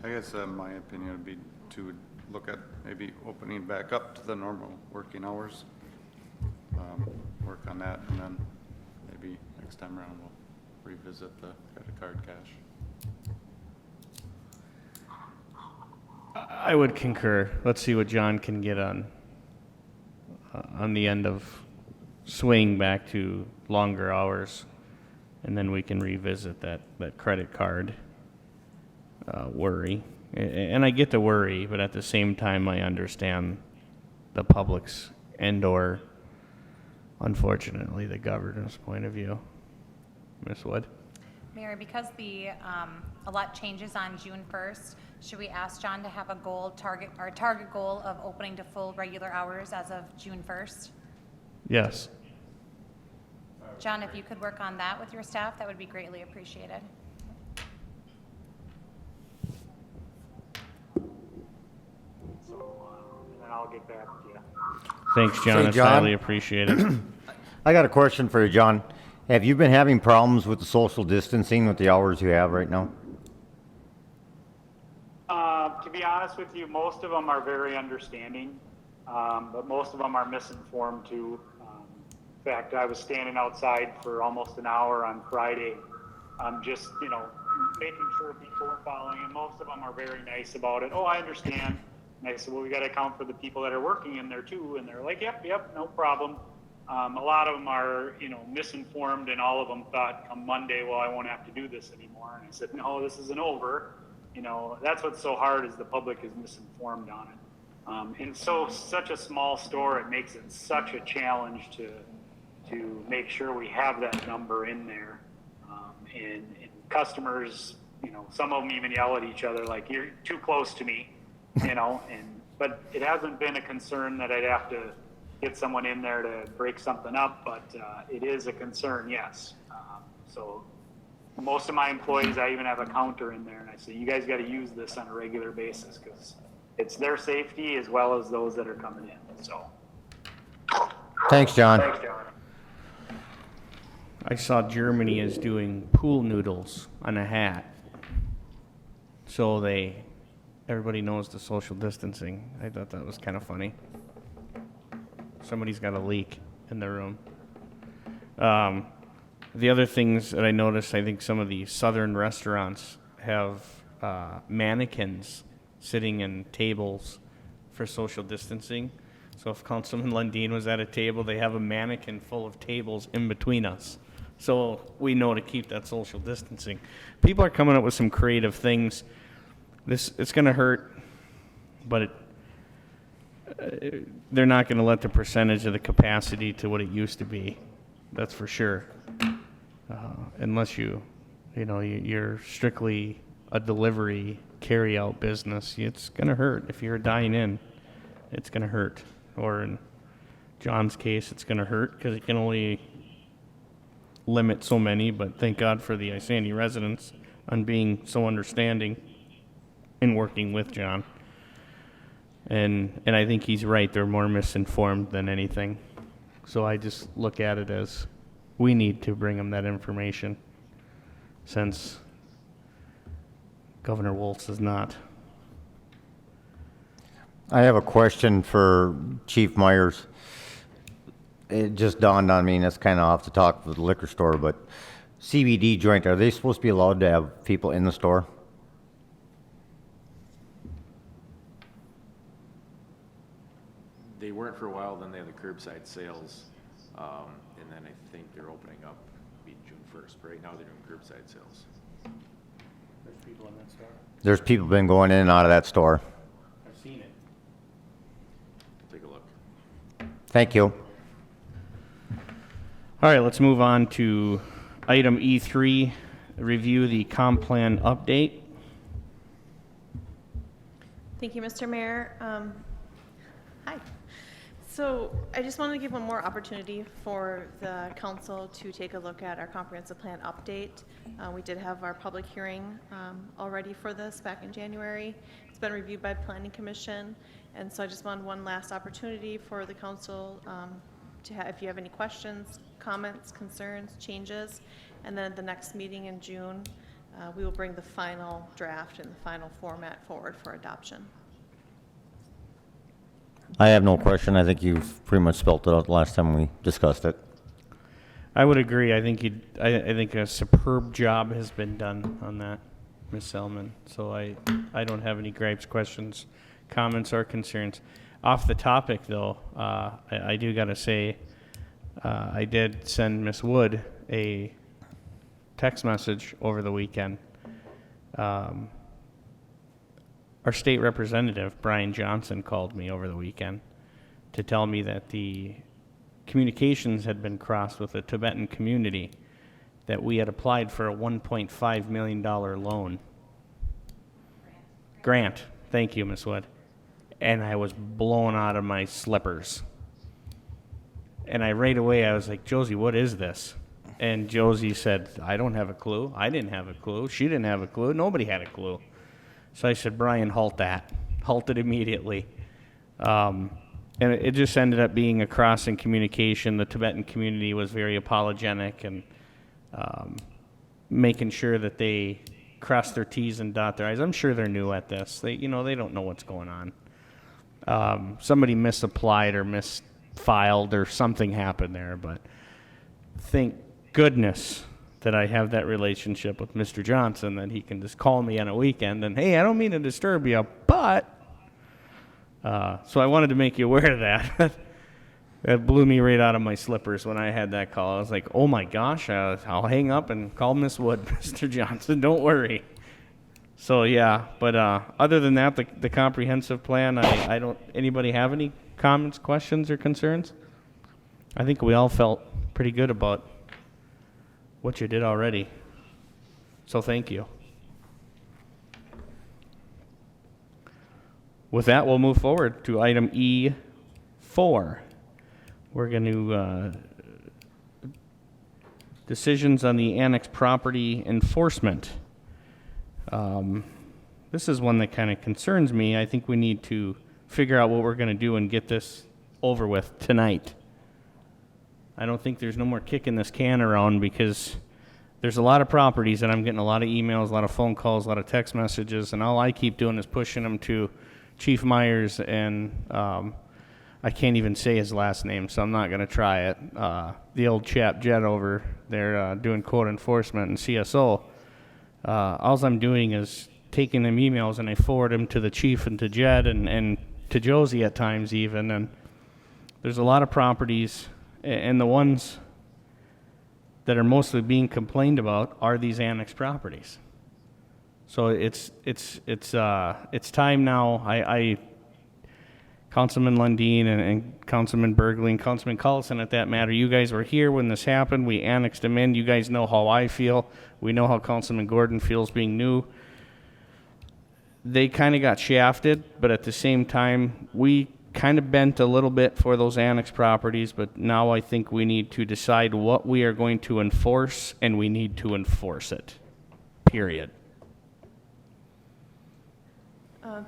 I guess my opinion would be to look at maybe opening back up to the normal working hours. Work on that, and then maybe next time around we'll revisit the credit card cash. I would concur. Let's see what John can get on the end of swaying back to longer hours, and then we can revisit that credit card worry. And I get the worry, but at the same time, I understand the public's and/or, unfortunately, the governor's point of view. Ms. Wood? Mayor, because a lot changes on June 1st, should we ask John to have a target goal of opening to full regular hours as of June 1st? Yes. John, if you could work on that with your staff, that would be greatly appreciated. And then I'll get back to you. Thanks, John. Say, It's John. highly appreciated. I got a question for you, John. Have you been having problems with the social distancing with the hours you have right now? To be honest with you, most of them are very understanding, but most of them are misinformed too. In fact, I was standing outside for almost an hour on Friday, just, making sure people are following, and most of them are very nice about it. Oh, I understand. And I said, well, we got to account for the people that are working in there too. And they're like, yep, no problem. A lot of them are, misinformed, and all of them thought come Monday, well, I won't have to do this anymore. And I said, no, this isn't over. That's what's so hard is the public is misinformed on it. And such a small store, it makes it such a challenge to make sure we have that number in there. And customers, some of them even yell at each other like, you're too close to me, but it hasn't been a concern that I'd have to get someone in there to break something up, but it is a concern, yes. So most of my employees, I even have a counter in there, and I say, you guys got to use this on a regular basis because it's their safety as well as those that are coming in. So, Thanks, John. thanks, John. I saw Germany is doing pool noodles on a hat. So everybody knows the social distancing. I thought that was kind of funny. Somebody's got a leak in the room. The other things that I noticed, I think some of the southern restaurants have mannequins sitting in tables for social distancing. So if Councilman Lundin was at a table, they have a mannequin full of tables in between us. So we know to keep that social distancing. People are coming up with some creative things. It's going to hurt, but they're not going to let the percentage of the capacity to what it used to be. That's for sure. Unless you're strictly a delivery carry-out business, it's going to hurt. If you're a dine-in, it's going to hurt. Or in John's case, it's going to hurt because it can only limit so many, but thank God for the Isani residents on being so understanding and working with John. And I think he's right. They're more misinformed than anything. So I just look at it as we need to bring them that information since Governor Wolf is not. I have a question for Chief Myers. It just dawned on me, and it's kind of off the top of the liquor store, but CBD joint, are they supposed to be allowed to have people in the store? they weren't for a while, then they had the curbside sales. And then I think they're opening up, be June 1st, but right now they're doing curbside sales. There's people in that store. There's people been going in and out of that store. I've seen it. Take a look. Thank you. All right, let's move on to item E3, review the comp plan update. Thank you, Mr. Mayor. Hi. So I just wanted to give one more opportunity for the council to take a look at our comprehensive plan update. We did have our public hearing already for this back in January. It's been reviewed by Planning Commission, and so I just wanted one last opportunity for the council to have, if you have any questions, comments, concerns, changes, and then at the next meeting in June, we will bring the final draft and the final format forward for adoption. I have no question. I think you've pretty much spelled it out the last time we discussed it. I would agree. I think I think a superb job has been done on that, Ms. Selman. So I don't have any gripes, questions, comments, or concerns. Off the topic, though, I do got to say, I did send Ms. Wood a text message over the weekend. Our state representative, Brian Johnson, called me over the weekend to tell me that the communications had been crossed with the Tibetan community, that we had applied for a $1.5 million loan. Grant. Thank you, Ms. Wood. And I was blown out of my slippers. And right away I was like, Josie, what is this? And Josie said, I don't have a clue. I didn't have a clue. She didn't have a clue. Nobody had a clue. So I said, Brian, halt that. Halt it immediately. And it just ended up being a cross in communication. The Tibetan community was very apologetic and making sure that they cross their T's and dot their I's. I'm sure they're new at this. They don't know what's going on. Somebody misapplied or misfiled or something happened there, but thank goodness that I have that relationship with Mr. Johnson, that he can just call me on a weekend and, hey, I don't mean to disturb you, but, so I wanted to make you aware of that. That blew me right out of my slippers when I had that call. I was like, oh my gosh, I'll hang up and call Miss Wood, Mr. Johnson, don't worry. So yeah, but other than that, the comprehensive plan, I don't, anybody have any comments, questions, or concerns? I think we all felt pretty good about what you did already. So thank you. With that, we'll move forward to item E4. We're going to decisions on the annex property enforcement. This is one that kind of concerns me. I think we need to figure out what we're going to do and get this over with tonight. I don't think there's no more kicking this can around, because there's a lot of properties and I'm getting a lot of emails, a lot of phone calls, a lot of text messages, and all I keep doing is pushing them to Chief Myers, and I can't even say his last name, so I'm not going to try it. The old chap, Jed, over there doing code enforcement and CSO. All I'm doing is taking them emails and I forward them to the chief and to Jed and to Josie at times even. And there's a lot of properties, and the ones that are mostly being complained about are these annex properties. So it's time now. Councilman Lundin and Councilman Bergley and Councilman Collison, at that matter, you guys were here when this happened. We annexed them in. You guys know how I feel. We know how Councilman Gordon feels being new. They kind of got shafted, but at the same time, we kind of bent a little bit for those annex properties, but now I think we need to decide what we are going to enforce, and we need to enforce it, period.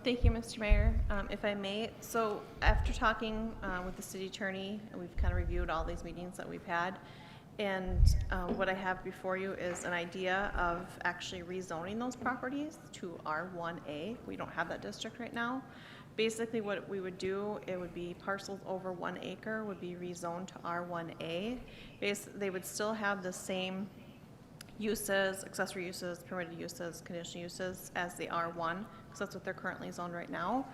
Thank you, Mr. Mayor. If I may, so after talking with the city attorney, we've kind of reviewed all these meetings that we've had, and what I have before you is an idea of actually rezoning those properties to R1A. We don't have that district right now. Basically, what we would do, it would be parcels over 1 acre would be rezoned to R1A. They would still have the same uses, accessory uses, permitted uses, conditional uses as the R1, because that's what they're currently zoned right now.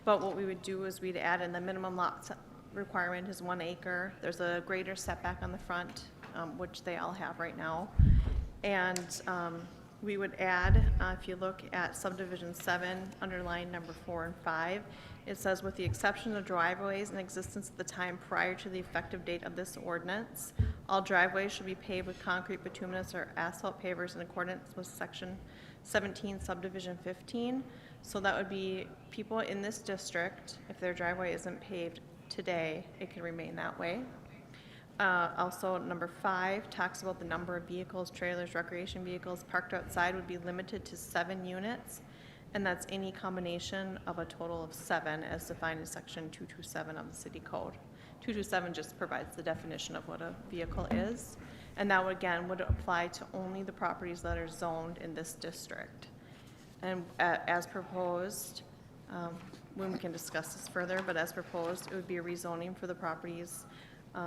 But what we would do is we'd add in the minimum lot requirement is 1 acre. There's a greater setback on the front, which they all have right now. And we would add, if you look at subdivision 7, underline number 4 and 5, it says, with the exception of driveways in existence at the time prior to the effective date of this ordinance, all driveways should be paved with concrete, bituminous, or asphalt pavers in accordance with section 17, subdivision 15. So that would be people in this district, if their driveway isn't paved today, it can remain that way. Also, number 5 talks about the number of vehicles, trailers, recreation vehicles parked outside would be limited to 7 units, and that's any combination of a total of 7 as defined in section 227 of the city code. 227 just provides the definition of what a vehicle is, and that would, again, would apply to only the properties that are zoned in this district. And as proposed, when we can discuss this further, but as proposed, it would be a rezoning for the properties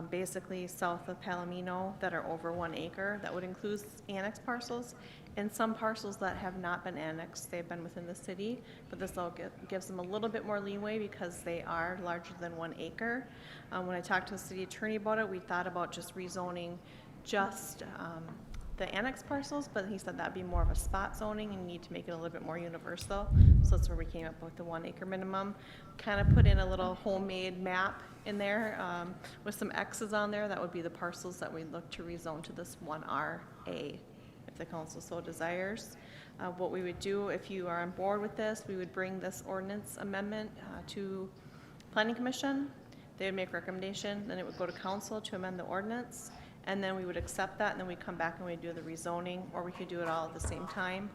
basically south of Palomino that are over 1 acre. That would include annex parcels and some parcels that have not been annexed. They've been within the city, but this all gives them a little bit more leeway because they are larger than 1 acre. When I talked to the city attorney about it, we thought about just rezoning just the annex parcels, but he said that'd be more of a spot zoning and you need to make it a little bit more universal. So that's where we came up with the 1 acre minimum. Kind of put in a little homemade map in there with some X's on there. That would be the parcels that we look to rezone to this 1RA, if the council so desires. What we would do, if you are on board with this, we would bring this ordinance amendment to Planning Commission. They would make recommendation, then it would go to council to amend the ordinance, and then we would accept that, and then we come back and we do the rezoning, or we could do it all at the same time.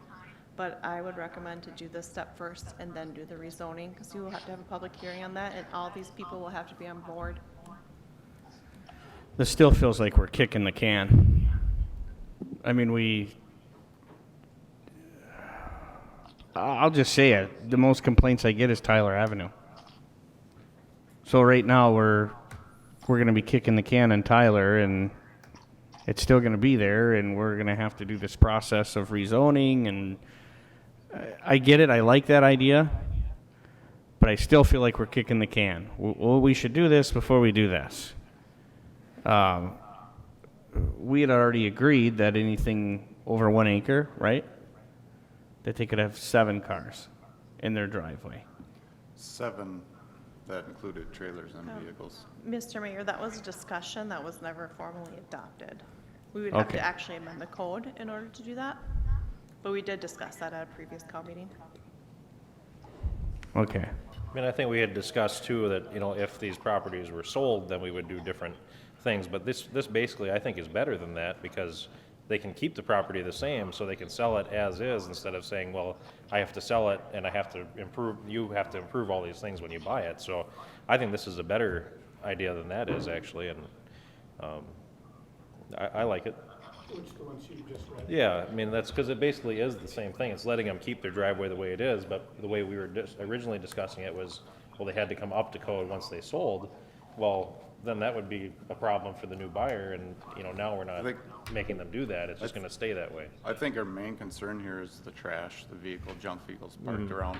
But I would recommend to do this step first and then do the rezoning, because you will have to have a public hearing on that, and all these people will have to be on board. This still feels like we're kicking the can. I mean, I'll just say it. The most complaints I get is Tyler Avenue. So right now we're going to be kicking the can in Tyler, and it's still going to be there, and we're going to have to do this process of rezoning. And I get it. I like that idea, but I still feel like we're kicking the can. Well, we should do this before we do this. We had already agreed that anything over 1 acre, right, that they could have 7 cars in their driveway. 7, that included trailers and vehicles. Mr. Mayor, that was a discussion that was never formally adopted. We would have Okay. to actually amend the code in order to do that, but we did discuss that at a previous call meeting. Okay. I mean, I think we had discussed too that, you know, if these properties were sold, then we would do different things. But this basically, I think, is better than that because they can keep the property the same, so they can sell it as is instead of saying, well, I have to sell it and I have to improve, you have to improve all these things when you buy it. So I think this is a better idea than that is actually, and I like it. Which the ones you just read? Yeah, I mean, that's because it basically is the same thing. It's letting them keep their driveway the way it is, but the way we were originally discussing it was, well, they had to come up to code once they sold. Well, then that would be a problem for the new buyer, and, you know, now we're not think- making them do that. It's just gonna stay that way. I think our main concern here is the trash, the junk vehicles parked around.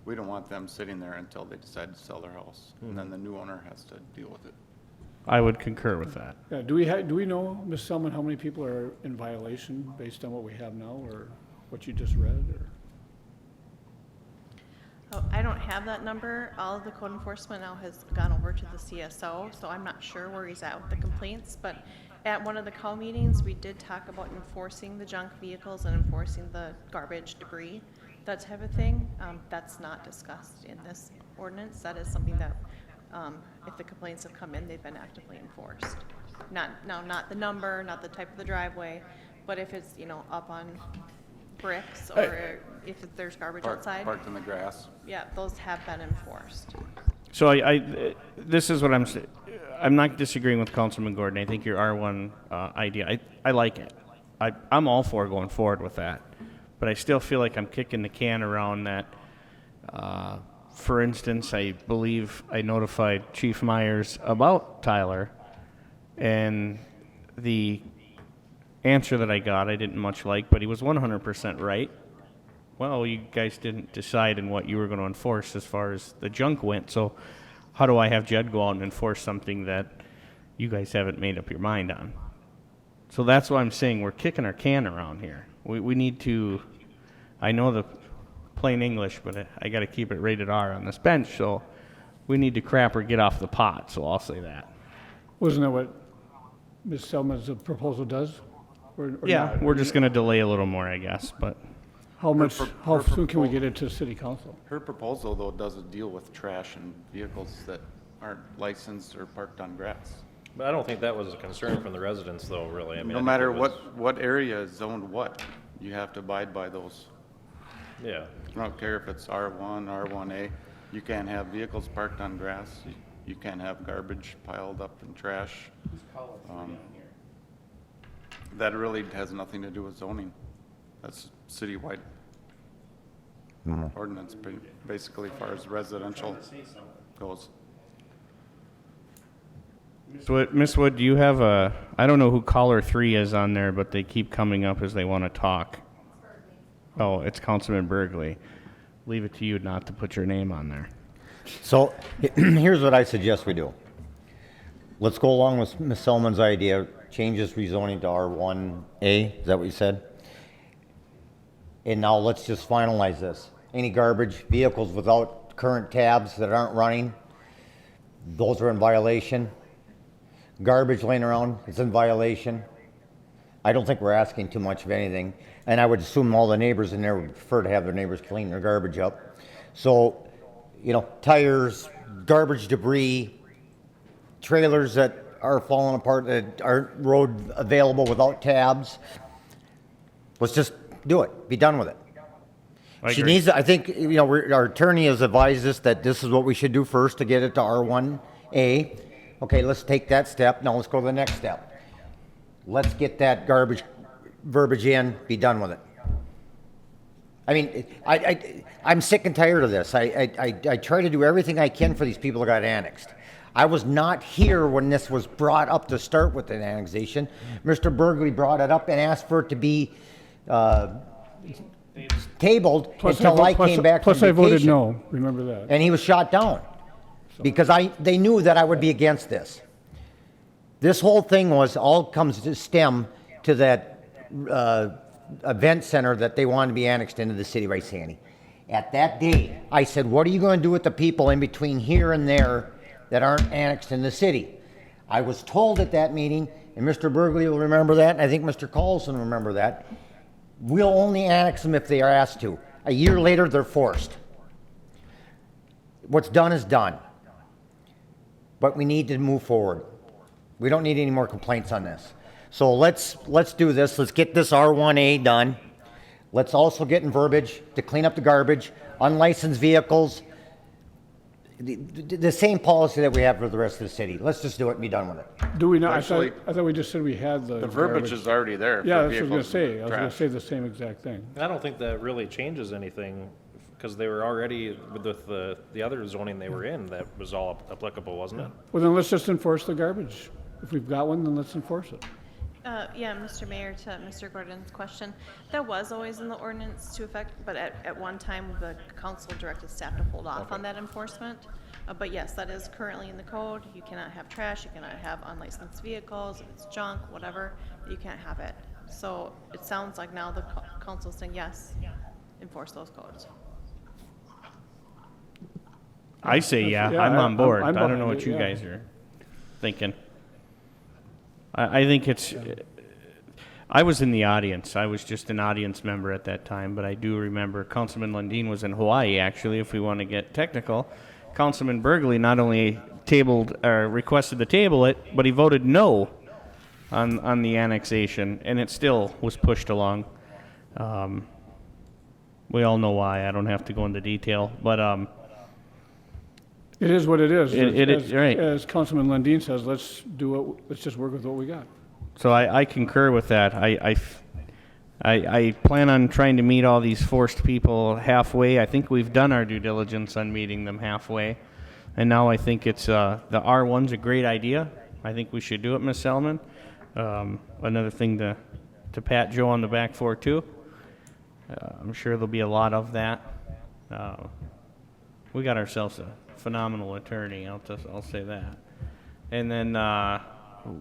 We don't want them sitting there until they decide to sell their house, and then the new owner has to deal with it. I would concur with that. Yeah, do we know, Ms. Selman, how many people are in violation based on what we have now, or what you just read, or? Oh, I don't have that number. All of the code enforcement now has gone over to the CSO, so I'm not sure where he's at with the complaints. But at one of the call meetings, we did talk about enforcing the junk vehicles and enforcing the garbage, debris, that type of thing. That's not discussed in this ordinance. That is something that, if the complaints have come in, they've been actively enforced. Not the number, not the type of the driveway, but if it's, you know, up on bricks or if there's garbage outside. Parked in the grass. Yeah, those have been enforced. So this is what I'm not disagreeing with Councilman Gordon. I think your R1 idea, I like it. I'm all for going forward with that. But I still feel like I'm kicking the can around that. For instance, I believe I notified Chief Myers about Tyler, and the answer that I got I didn't much like, but he was 100% right. well, you guys didn't decide in what you were going to enforce as far as the junk went, so how do I have Jed go out and enforce something that you guys haven't made up your mind on? So that's why I'm saying we're kicking our can around here. We need to, I know the plain English, but I got to keep it rated R on this bench, so we need to crap or get off the pot, so I'll say that. Wasn't that what Ms. Selman's proposal does? Or Yeah, not? we're just going to delay a little more, I guess, but How soon can we get it to city council? Her proposal, though, doesn't deal with trash and vehicles that aren't licensed or parked on grass. But I don't think that was a concern from the residents, though, really. I mean, I No think matter it was- what area is zoned what, you have to abide by those. Yeah. I don't care if it's R1, R1A, you can't have vehicles parked on grass, you can't have garbage piled up in trash. That really has nothing to do with zoning. That's citywide ordinance, basically, as far as residential goes. Miss Wood, do you have I don't know who caller 3 is on there, but they keep coming up as they want to talk. Oh, it's Councilman Burgley. Leave it to you not to put your name on there. So here's what I suggest we do. Let's go along with Ms. Selman's idea, change this rezoning to R1A, is that what you said? And now let's just finalize this. Any garbage, vehicles without current tabs that aren't running, those are in violation. Garbage laying around, it's in violation. I don't think we're asking too much of anything. And I would assume all the neighbors in there would prefer to have their neighbors clean their garbage up. So, you know, tires, garbage debris, trailers that are falling apart, that aren't road available without tabs. Let's just do it, be done with it. She needs, I think, you know, our attorney has advised us that this is what we should do first to get it to R1A. Okay, let's take that step. Now let's go to the next step. Let's get that garbage verbiage in, be done with it. I mean, I'm sick and tired of this. I try to do everything I can for these people that got annexed. I was not here when this was brought up to start with the annexation. Mr. Burgley brought it up and asked for it to be tabled until I came back from Plus I voted vacation. no, remember that. And he was shot down because they knew that I would be against this. This whole thing all comes to stem to that event center that they wanted to be annexed into the city of Rice Sandy. At that date, I said, what are you going to do with the people in between here and there that aren't annexed in the city? I was told at that meeting, and Mr. Burgley will remember that, and I think Mr. Carlson will remember that, we'll only annex them if they are asked to. A year later, they're forced. What's done is done. But we need to move forward. We don't need any more complaints on this. So let's do this. Let's get this R1A done. Let's also get in verbiage to clean up the garbage, unlicensed vehicles, the same policy that we have for the rest of the city. Let's just do it and be done with it. Do we not? Actually- I thought we just said we had the. The verbiage garbage. is already there. Yeah, for that's what I was gonna vehicles say. and I was gonna trash. say the same exact thing. I don't think that really changes anything, because they were already, with the other zoning they were in, that was all applicable, wasn't it? Well, then let's just enforce the garbage. If we've got one, then let's enforce it. Yeah, Mr. Mayor, to Mr. Gordon's question, that was always in the ordinance to effect, but at one time, the council directed staff to hold off on that enforcement. But yes, that is currently in the code. You cannot have trash, you cannot have unlicensed vehicles, if it's junk, whatever, you can't have it. So it sounds like now the council's saying, yes, enforce those codes. I say yeah, Yeah, I'm on board. I'm I don't know behind what it, you yeah. guys are thinking. I think it's, I was in the audience. I was just an audience member at that time, but I do remember Councilman Lundin was in Hawaii, actually, if we want to get technical. Councilman Burgley not only requested to table it, but he voted no on the annexation, and it still was pushed along. We all know why. I don't have to go into detail, but It is what it is. It is, right. As Councilman Lundin says, let's just work with what we got. so I concur with that. I plan on trying to meet all these forced people halfway. I think we've done our due diligence on meeting them halfway, and now I think it's the R1's a great idea. I think we should do it, Ms. Selman. Another thing to pat Joe on the back for too. I'm sure there'll be a lot of that. We got ourselves a phenomenal attorney, I'll say that. And then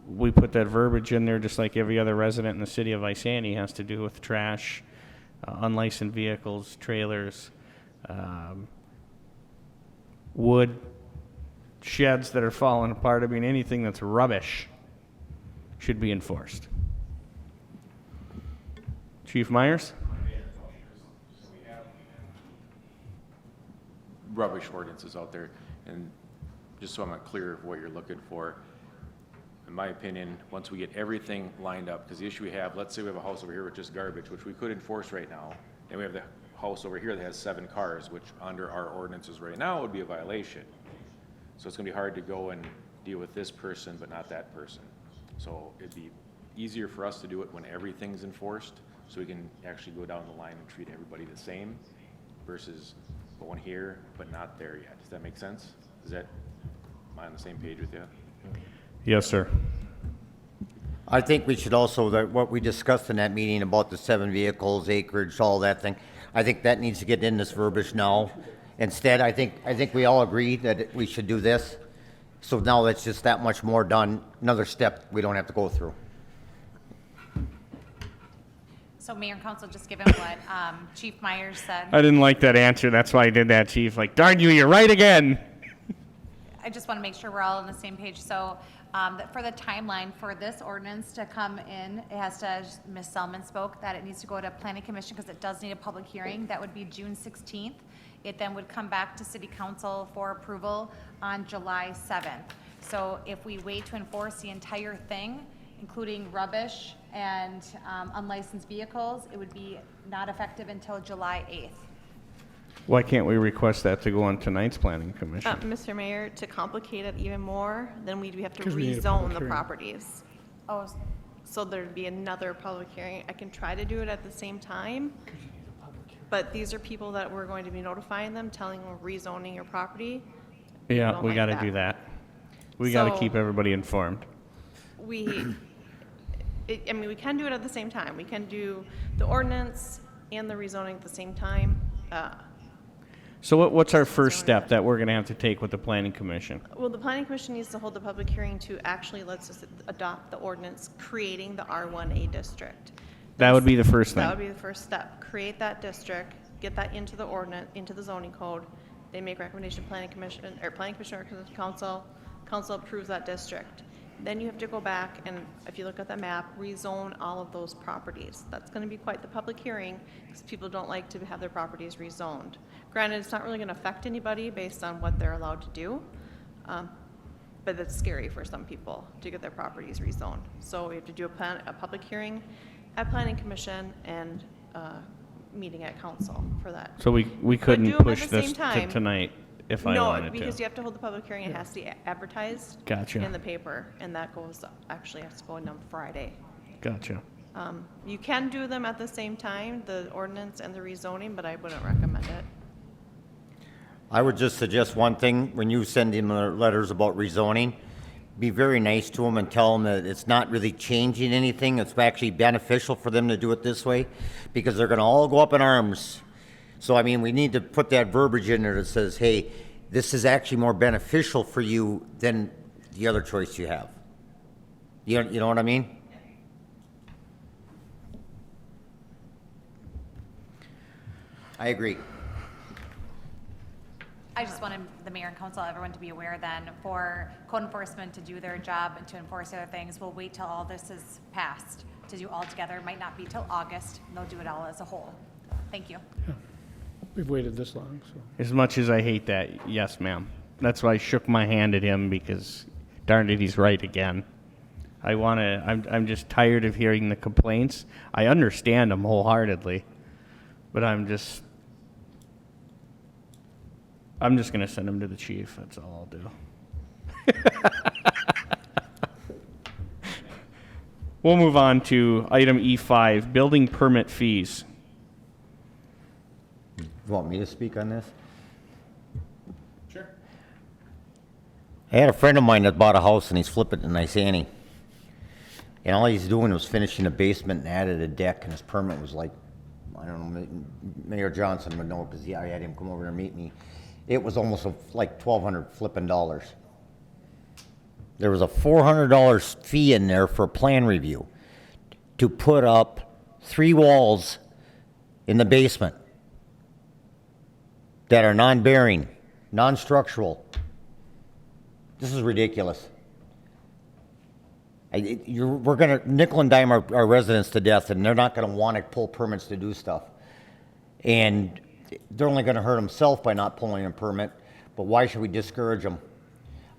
we put that verbiage in there just like every other resident in the city of Isani has to do with trash, unlicensed vehicles, trailers, wood, sheds that are falling apart. I mean, anything that's rubbish should be enforced. Chief Myers? Rubbish ordinances out there, and just so I'm not clear of what you're looking for, in my opinion, once we get everything lined up, because the issue we have, let's say we have a house over here with just garbage, which we could enforce right now, and we have the house over here that has 7 cars, which under our ordinances right now would be a violation. So it's gonna be hard to go and deal with this person, but not that person. So it'd be easier for us to do it when everything's enforced, so we can actually go down the line and treat everybody the same, versus going here, but not there yet. Does that make sense? Am I on the same page with you? Yes, sir. I think we should also, that what we discussed in that meeting about the 7 vehicles, acreage, all that thing, I think that needs to get in this verbiage now. Instead, I think we all agree that we should do this. So now that's just that much more done, another step we don't have to go through. So Mayor and Council, just given what Chief Myers said, I didn't like that answer. That's why I did that, Chief. Like, darn you, you're right again. I just want to make sure we're all on the same page. So that for the timeline for this ordinance to come in, it has to, as Ms. Selman spoke, that it needs to go to Planning Commission because it does need a public hearing. That would be June 16th. It then would come back to City Council for approval on July 7th. So if we wait to enforce the entire thing, including rubbish and unlicensed vehicles, it would be not effective until July 8th. Why can't we request that to go on tonight's planning commission? Mr. Mayor, to complicate it even more, then we'd have to 'Cause we need a rezone public the hearing. properties. Oh, So there'd be another public hearing. I can try to do it at the same time. But these are people that we're going to be notifying them, telling them we're rezoning your property. Yeah, don't we like got to that. do that. We got to So- keep everybody informed. I mean, we can do it at the same time. We can do the ordinance and the rezoning at the same time. So what's our first step that we're going to have to take with the planning commission? Well, the planning commission needs to hold the public hearing to actually let's just adopt the ordinance creating the R1A district. That would be the first That would thing. be the first step. Create that district, get that into the ordinance, into the zoning code. They make recommendation to planning commission or council. Council approves that district. Then you have to go back and, if you look at the map, rezone all of those properties. That's going to be quite the public hearing because people don't like to have their properties rezoned. Granted, it's not really going to affect anybody based on what they're allowed to do, but it's scary for some people to get their properties rezoned. So we have to do a public hearing at Planning Commission and meeting at council for that. So we do couldn't 'em at push the this same to time. tonight if I No, wanted because to. you have to hold the public hearing, it has to be advertised. Gotcha. In the paper, and that actually has to go in on Friday. Gotcha. You can do them at the same time, the ordinance and the rezoning, but I wouldn't recommend it. I would just suggest one thing, when you send him letters about rezoning, be very nice to them and tell them that it's not really changing anything, it's actually beneficial for them to do it this way, because they're gonna all go up in arms. So, I mean, we need to put that verbiage in there that says, hey, this is actually more beneficial for you than the other choice you have. You know what I mean? I agree. I just wanted the mayor and council, everyone to be aware then, for code enforcement to do their job and to enforce other things, we'll wait till all this is passed to do all together. It might not be till August, and they'll do it all as a whole. Thank you. We've waited this long, so. As much as I hate that, yes, ma'am. That's why I shook my hand at him because darn it, he's right again. I'm just tired of hearing the complaints. I understand them wholeheartedly, but I'm just going to send him to the chief. That's all I'll do. We'll move on to item E5, building permit fees. You want me to speak on this? Sure. I had a friend of mine that bought a house and he's flipping it in Isani. And all he's doing was finishing the basement and added a deck, and his permit was like I don't know, Mayor Johnson would know because I had him come over and meet me. It was almost like $1,200 flipping dollars. There was a $400 fee in there for plan review to put up 3 walls in the basement that are non-bearing, non-structural. This is ridiculous. We're gonna nickel and dime our residents to death, and they're not gonna want to pull permits to do stuff. And they're only gonna hurt themselves by not pulling a permit, but why should we discourage them?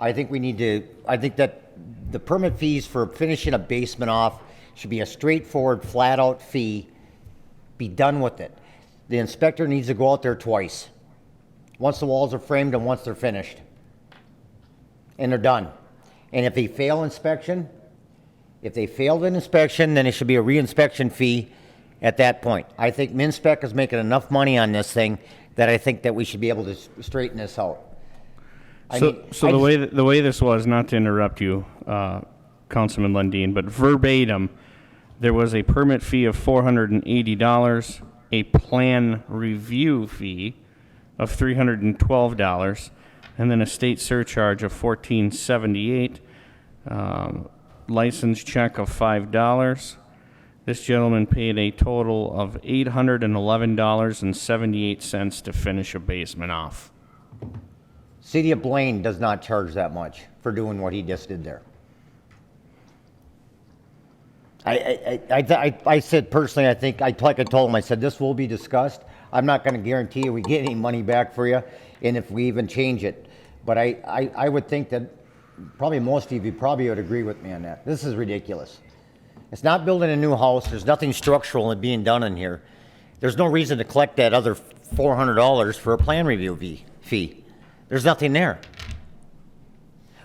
I think that the permit fees for finishing a basement off should be a straightforward, flat-out fee. Be done with it. The inspector needs to go out there twice. Once the walls are framed and once they're finished. And they're done. And if they fail inspection, then it should be a re-inspection fee at that point. I think MinSpec is making enough money on this thing that I think that we should be able to straighten this out. The way this was, not to interrupt you, Councilman Lundin, but verbatim, there was a permit fee of $480, a plan review fee of $312, and then a state surcharge of $14.78, license check of $5. This gentleman paid a total of $811.78 to finish a basement off. City of Blaine does not charge that much for doing what he just did there. I said personally, like I told him, I said, this will be discussed. I'm not going to guarantee you we get any money back for you, and if we even change it. But I would think that probably most of you probably would agree with me on that. This is ridiculous. It's not building a new house. There's nothing structural in being done in here. There's no reason to collect that other $400 for a plan review fee. There's nothing there.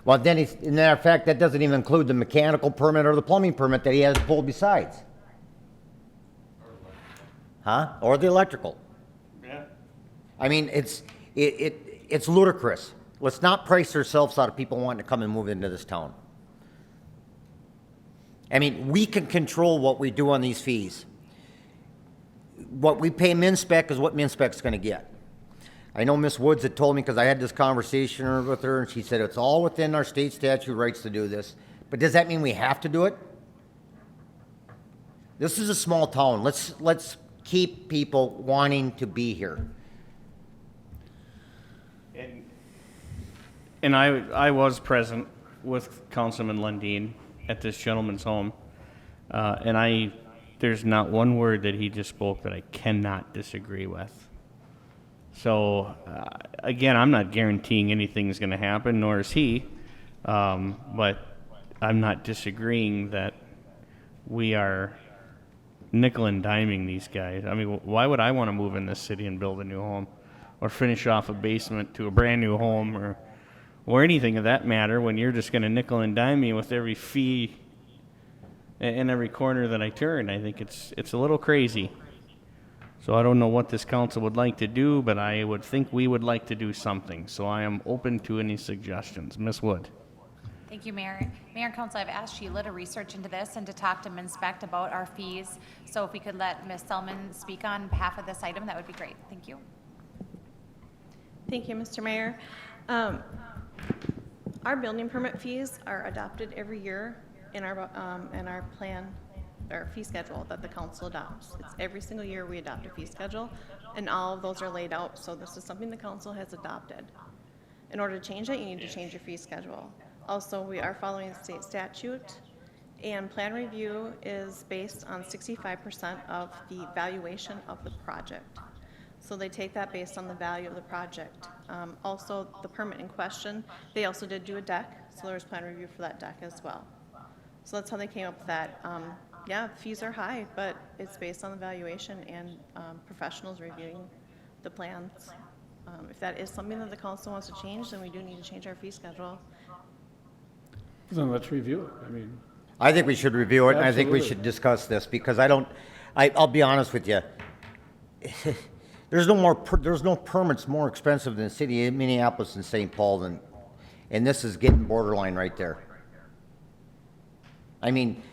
Well, then, as a matter of fact, that doesn't even include the mechanical permit or the plumbing permit that he has pulled besides. Or the electrical. Yeah. I mean, it's ludicrous. Let's not price ourselves out of people wanting to come and move into this town. I mean, we can control what we do on these fees. What we pay MinSpec is what MinSpec's going to get. I know Ms. Woods had told me, because I had this conversation with her, and she said it's all within our state statute rights to do this. But does that mean we have to do it? This is a small town. Let's keep people wanting to be here. And I was present with Councilman Lundin at this gentleman's home, and there's not one word that he just spoke that I cannot disagree with. So, again, I'm not guaranteeing anything's going to happen, nor is he, but I'm not disagreeing that we are nickel and diming these guys. I mean, why would I want to move in this city and build a new home or finish off a basement to a brand new home or anything of that matter when you're just going to nickel and dime me with every fee in every corner that I turn? I think it's a little crazy. So I don't know what this council would like to do, but I would think we would like to do something. So I am open to any suggestions. Ms. Wood. Thank you, Mayor. Mayor and Council, I've asked Sheila to research into this and to talk to MinSpec about our fees. So if we could let Ms. Selman speak on behalf of this item, that would be great. Thank you. Thank you, Mr. Mayor. Our building permit fees are adopted every year in our plan, or fee schedule that the council adopts. It's every single year we adopt a fee schedule, and all of those are laid out. So this is something the council has adopted. In order to change that, you need to change your fee schedule. Also, we are following state statute, and plan review is based on 65% of the valuation of the project. So they take that based on the value of the project. Also, the permit in question, they also did do a deck, so there's plan review for that deck as well. So that's how they came up with that. Yeah, fees are high, but it's based on the valuation and professionals reviewing the plans. If that is something that the council wants to change, then we do need to change our fee schedule. Then let's review it. I mean, I think we should review it, and I think we Absolutely. should discuss this, because I'll be honest with you. There's no permits more expensive than the city of Minneapolis and St. Paul, and this is getting borderline right there. I mean,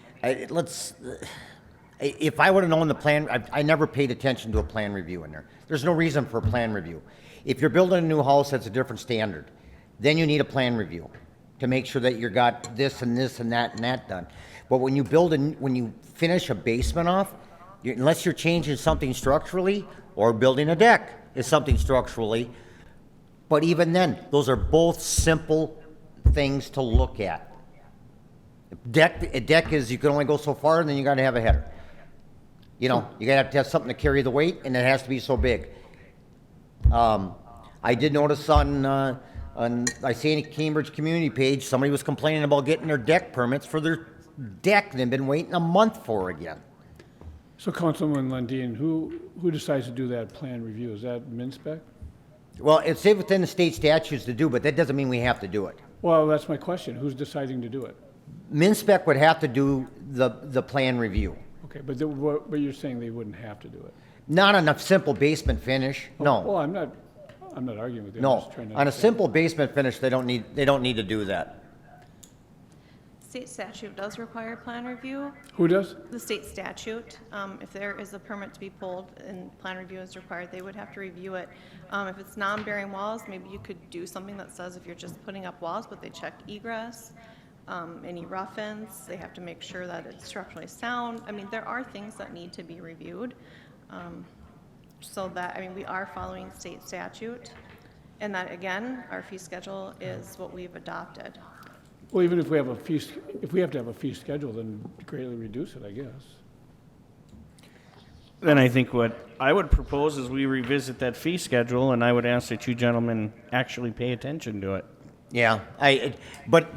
If I would have known the plan, I never paid attention to a plan review in there. There's no reason for a plan review. If you're building a new house, that's a different standard. Then you need a plan review to make sure that you got this and this and that done. But when you when you finish a basement off, unless you're changing something structurally or building a deck is something structurally, but even then, those are both simple things to look at. A deck is, you can only go so far, and then you gotta have a header. You know, you gotta have to have something to carry the weight, and it has to be so big. I did notice on I see in Cambridge community page, somebody was complaining about getting their deck permits for their deck, and they've been waiting a month for again. So Councilman Lundin, who decides to do that plan review? Is that MinSpec? Well, it's within the state statutes to do, but that doesn't mean we have to do it. Well, that's my question. Who's deciding to do it? MinSpec would have to do the plan review. Okay, but you're saying they wouldn't have to do it? Not on a simple basement finish, no. Well, I'm not arguing with you. I'm No, just trying to on a understand. simple basement finish, they don't need to do that. State statute does require plan review. Who does? The state statute, if there is a permit to be pulled and plan review is required, they would have to review it. If it's non-bearing walls, maybe you could do something that says if you're just putting up walls, but they check egress, any rough ends, they have to make sure that it's structurally sound. I mean, there are things that need to be reviewed. So that, I mean, we are following state statute. And that, again, our fee schedule is what we've adopted. Well, even if we have if we have to have a fee schedule, then greatly reduce it, I guess. Then I think what I would propose is we revisit that fee schedule, and I would ask that you gentlemen actually pay attention to it. Yeah, but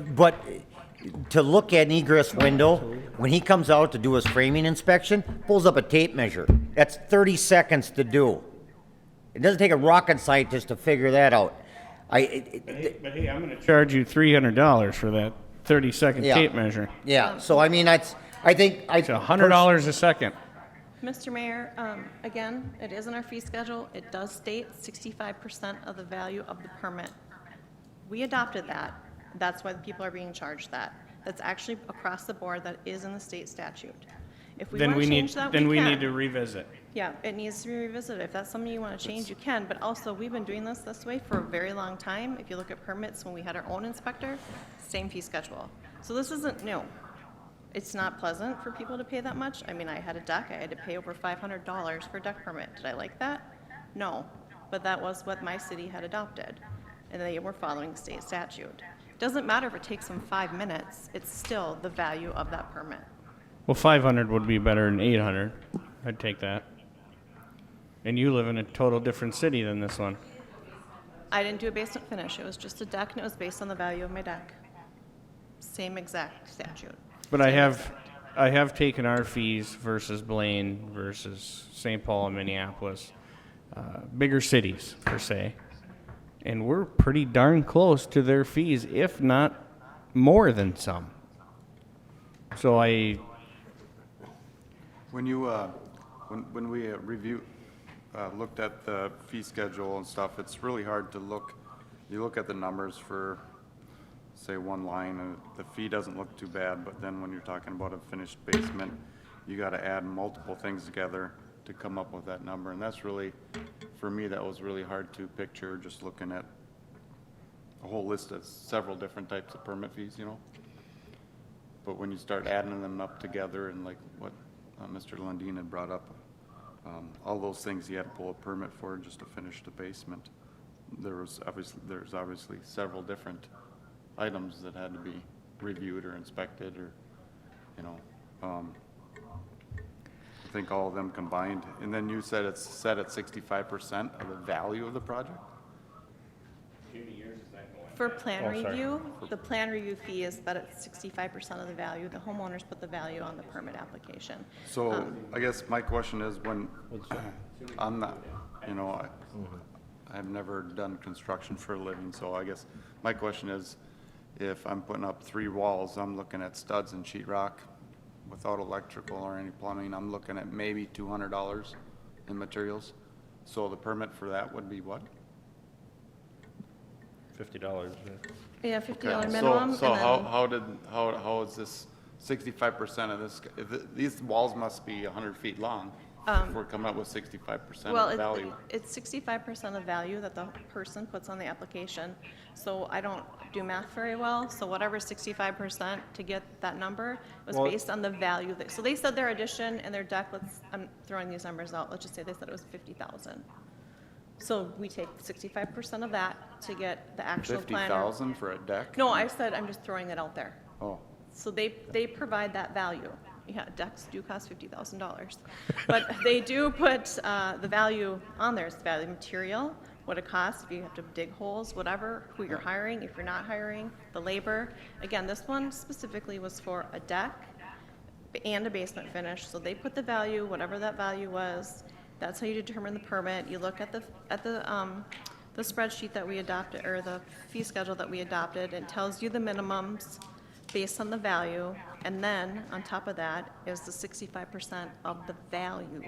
to look at an egress window, when he comes out to do his framing inspection, pulls up a tape measure. That's 30 seconds to do. It doesn't take a rocket scientist to figure that out. But hey, I'm going to charge you $300 for that 30-second Yeah. tape measure. Yeah, so I mean, it's $100 a second. Mr. Mayor, again, it is in our fee schedule. It does state 65% of the value of the permit. We adopted that. That's why the people are being charged that. That's actually across the board. That is in the state statute. If we want to change that, we can. Then we need to revisit. Yeah, it needs to be revisited. If that's something you want to change, you can. But also, we've been doing this way for a very long time. If you look at permits, when we had our own inspector, same fee schedule. So this isn't new. It's not pleasant for people to pay that much. I mean, I had a deck. I had to pay over $500 for a deck permit. Did I like that? No. But that was what my city had adopted. And they were following state statute. Doesn't matter if it takes them 5 minutes. It's still the value of that permit. Well, 500 would be better than 800. I'd take that. And you live in a total different city than this one. I didn't do a basement finish. It was just a deck, and it was based on the value of my deck. Same exact statute. But I have taken our fees versus Blaine versus St. Paul and Minneapolis, bigger cities per se, and we're pretty darn close to their fees, if not more than some. So When you, when we looked at the fee schedule and stuff, it's really hard to you look at the numbers for, say, one line, and the fee doesn't look too bad, but then when you're talking about a finished basement, you gotta add multiple things together to come up with that number, and that's really, for me, that was really hard to picture, just looking at a whole list of several different types of permit fees, you know? But when you start adding them up together, and like what Mr. Lundin had brought up, all those things you had to pull a permit for just to finish the basement. There's obviously several different items that had to be reviewed or inspected, or, you know, I think all of them combined. And then you said it's set at 65% of the value of the project? For plan Oh, sorry. review, the plan review fee is set at 65% of the value. The homeowners put the value on the permit application. So I guess my question is, when, I'm not, you know, I've never done construction for a living, so I guess my question is, if I'm putting up 3 walls, I'm looking at studs and sheetrock without electrical or any plumbing, I'm looking at maybe $200 in materials. So the permit for that would be what? $50. Yeah, $50 Okay, minimum. So and then- how is this 65% of this, these walls must be 100 feet long if we're coming up with 65% Well, of the value. it's 65% of value that the person puts on the application. So I don't do math very well, so whatever 65% to get that number was Well- based on the value. So they said their addition and their deck, I'm throwing these numbers out, let's just say they said it was 50,000. So we take 65% of that to get the actual planner. 50,000 for a deck? No, I said, I'm just throwing it out there. Oh, So they provide that value. Yeah, decks do cost $50,000. But they do put the value on there. It's the value of material, what it costs, if you have to dig holes, whatever, who you're hiring, if you're not hiring, the labor. Again, this one specifically was for a deck and a basement finish. So they put the value, whatever that value was. That's how you determine the permit. You look at the spreadsheet that we adopted, or the fee schedule that we adopted. It tells you the minimums based on the value, and then on top of that is the 65% of the value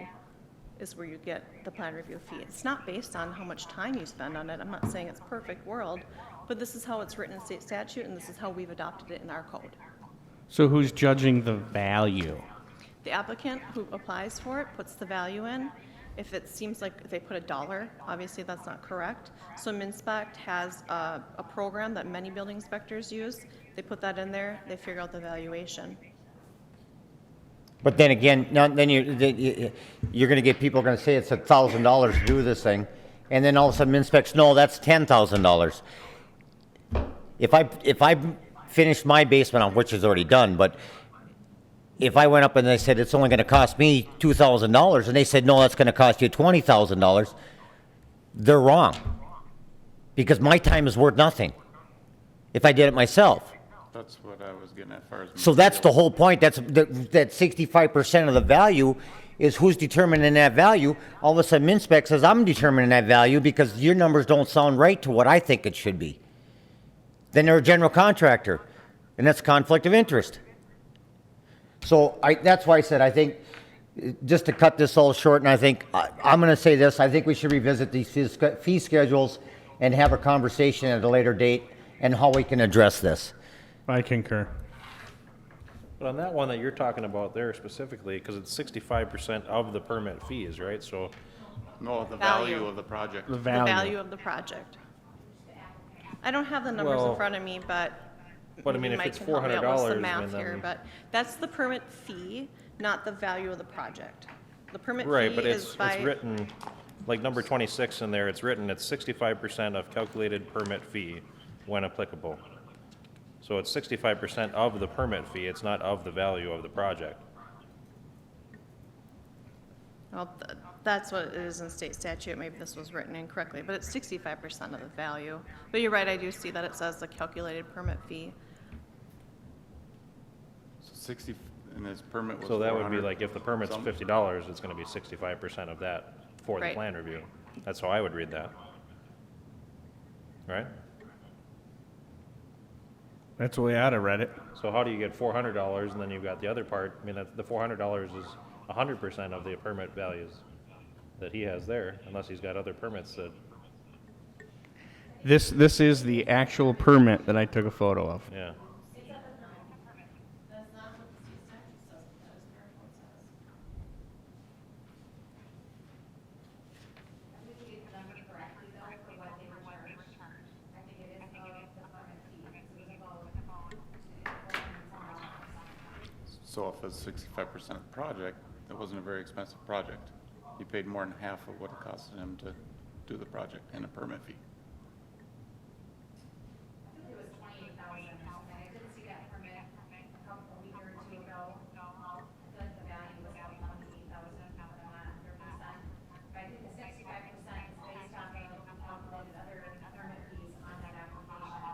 is where you get the plan review fee. It's not based on how much time you spend on it. I'm not saying it's perfect world, but this is how it's written in state statute, and this is how we've adopted it in our code. So who's judging the value? The applicant who applies for it puts the value in. If it seems like they put $1, obviously that's not correct. So MinSpec has a program that many building inspectors use. They put that in there, they figure out the valuation. But then again, then you're gonna get people gonna say it's $1,000 to do this thing, and then all of a sudden MinSpec's, no, that's $10,000. If I finished my basement on, which is already done, but if I went up and they said it's only gonna cost me $2,000, and they said, no, that's gonna cost you $20,000, they're wrong. Because my time is worth nothing if I did it myself. that's what I was getting at as far as. So that's the materials. whole point. That 65% of the value is who's determining that value. All of a sudden, MinSpec says, I'm determining that value because your numbers don't sound right to what I think it should be. Then they're a general contractor, and that's conflict of interest. So that's why I said, I think, just to cut this all short, and I think, I'm going to say this, I think we should revisit these fee schedules and have a conversation at a later date and how we can address this. I concur. But on that one that you're talking about there specifically, because it's 65% of the permit fees, right? So, No, the Value. value of the project. The The value. value of the project. I don't have the numbers in Well, front of me, but but I mean, maybe if Mike it's can help me out with some $400, math then- here, but that's the permit fee, not the value of the project. The permit right, fee but is it's by. written, like number 26 in there, it's written, it's 65% of calculated permit fee when applicable. So it's 65% of the permit fee, it's not of the value of the project. Well, that's what it is in state statute, maybe this was written incorrectly, but it's 65% of the value. But you're right, I do see that it says the calculated permit fee. 60, and his permit was So that would be 400 like, if the permit's something. $50, it's gonna be 65% of that for the Right. plan review. That's how I would read that. Right? That's the way I'd have read it. So how do you get $400 and then you've got the other part? I mean, the $400 is 100% of the permit values that he has there, unless he's got other permits that, This is the actual permit that I took a photo of. yeah. So if it's 65% of the project, it wasn't a very expensive project. He paid more than half of what it costed him to do the project and a permit fee. It was 28,000 or something. I didn't see that permit a week or two ago. I feel like the value was about 28,000, but I'm not 100%. But I think the 65% is based off of calculated other permit fees on that application.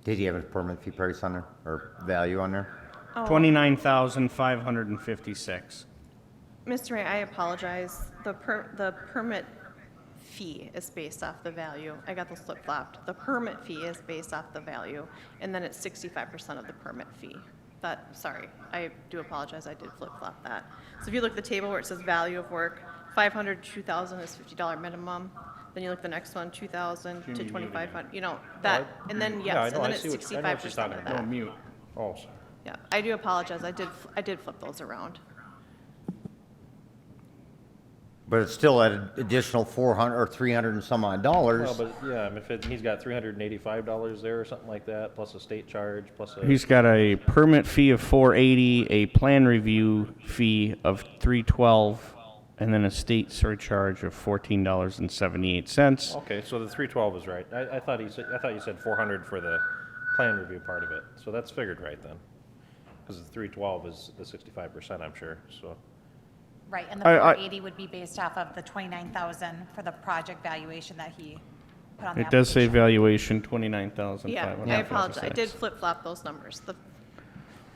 Did he have a permit fee price on there, or value on there? Oh, 29,556. Mr. Ray, I apologize. The permit fee is based off the value. I got those flip-flopped. The permit fee is based off the value, and then it's 65% of the permit fee. Sorry, I do apologize. I did flip-flop that. So if you look at the table where it says value of work, 500 to 2,000 is $50 minimum. then you look at the next one, 2,000 Jimmy, to you 2,500, you know, that, and then, yes, and then it's 65% of that. Mute. Oh, sorry. Yeah, I do apologize, I did flip those around. But it's still at an additional 400 or 300 and some odd dollars. Well, but yeah, I mean, he's got $385 there or something like that, plus a state charge, plus a. He's got a permit fee of $480, a plan review fee of $312, and then a state surcharge of $14.78. Okay, so the 312 is right. I thought you said 400 for the plan review part of it, so that's figured right then. Because the 312 is the 65%, I'm sure, so. Right, and the 480 would be based off of the 29,000 for the project valuation that he put on the It does say application. valuation 29,500. Yeah, I apologize, I did flip-flop those numbers. The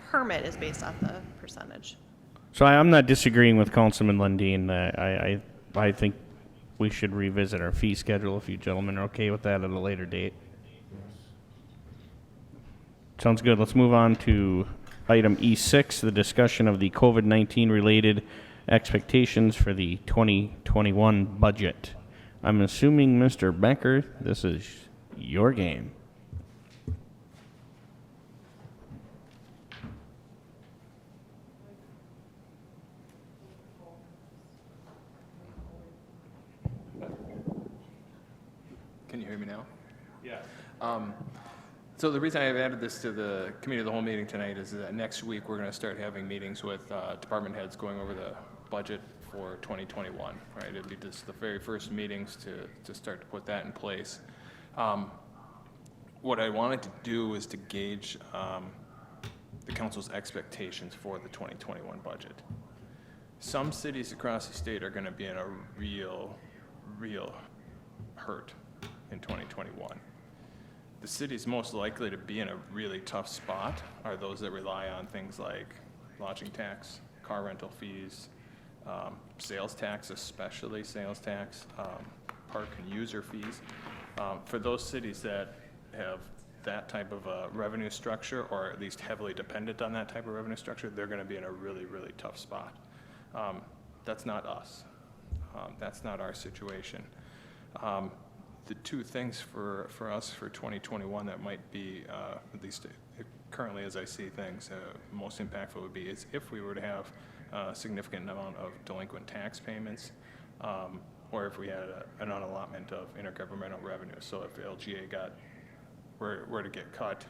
permit is based off the percentage. So I'm not disagreeing with Councilman Lundin. I think we should revisit our fee schedule if you gentlemen are okay with that at a later date. Sounds good. Let's move on to item E6, the discussion of the COVID-19 related expectations for the 2021 budget. I'm assuming, Mr. Becker, this is your game. Can you hear me now? Yeah. So the reason I've added this to the committee of the whole meeting tonight is that next week we're going to start having meetings with department heads going over the budget for 2021, right? It'll be just the very first meetings to start to put that in place. What I wanted to do is to gauge the council's expectations for the 2021 budget. Some cities across the state are going to be in a real hurt in 2021. The cities most likely to be in a really tough spot are those that rely on things like lodging tax, car rental fees, sales tax, especially sales tax, park and user fees. For those cities that have that type of a revenue structure, or at least heavily dependent on that type of revenue structure, they're going to be in a really tough spot. That's not us. That's not our situation. The two things for us for 2021 that might be, at least currently as I see things, most impactful would be is if we were to have a significant amount of delinquent tax payments, or if we had an unallotment of intergovernmental revenue. So if LGA were to get cut,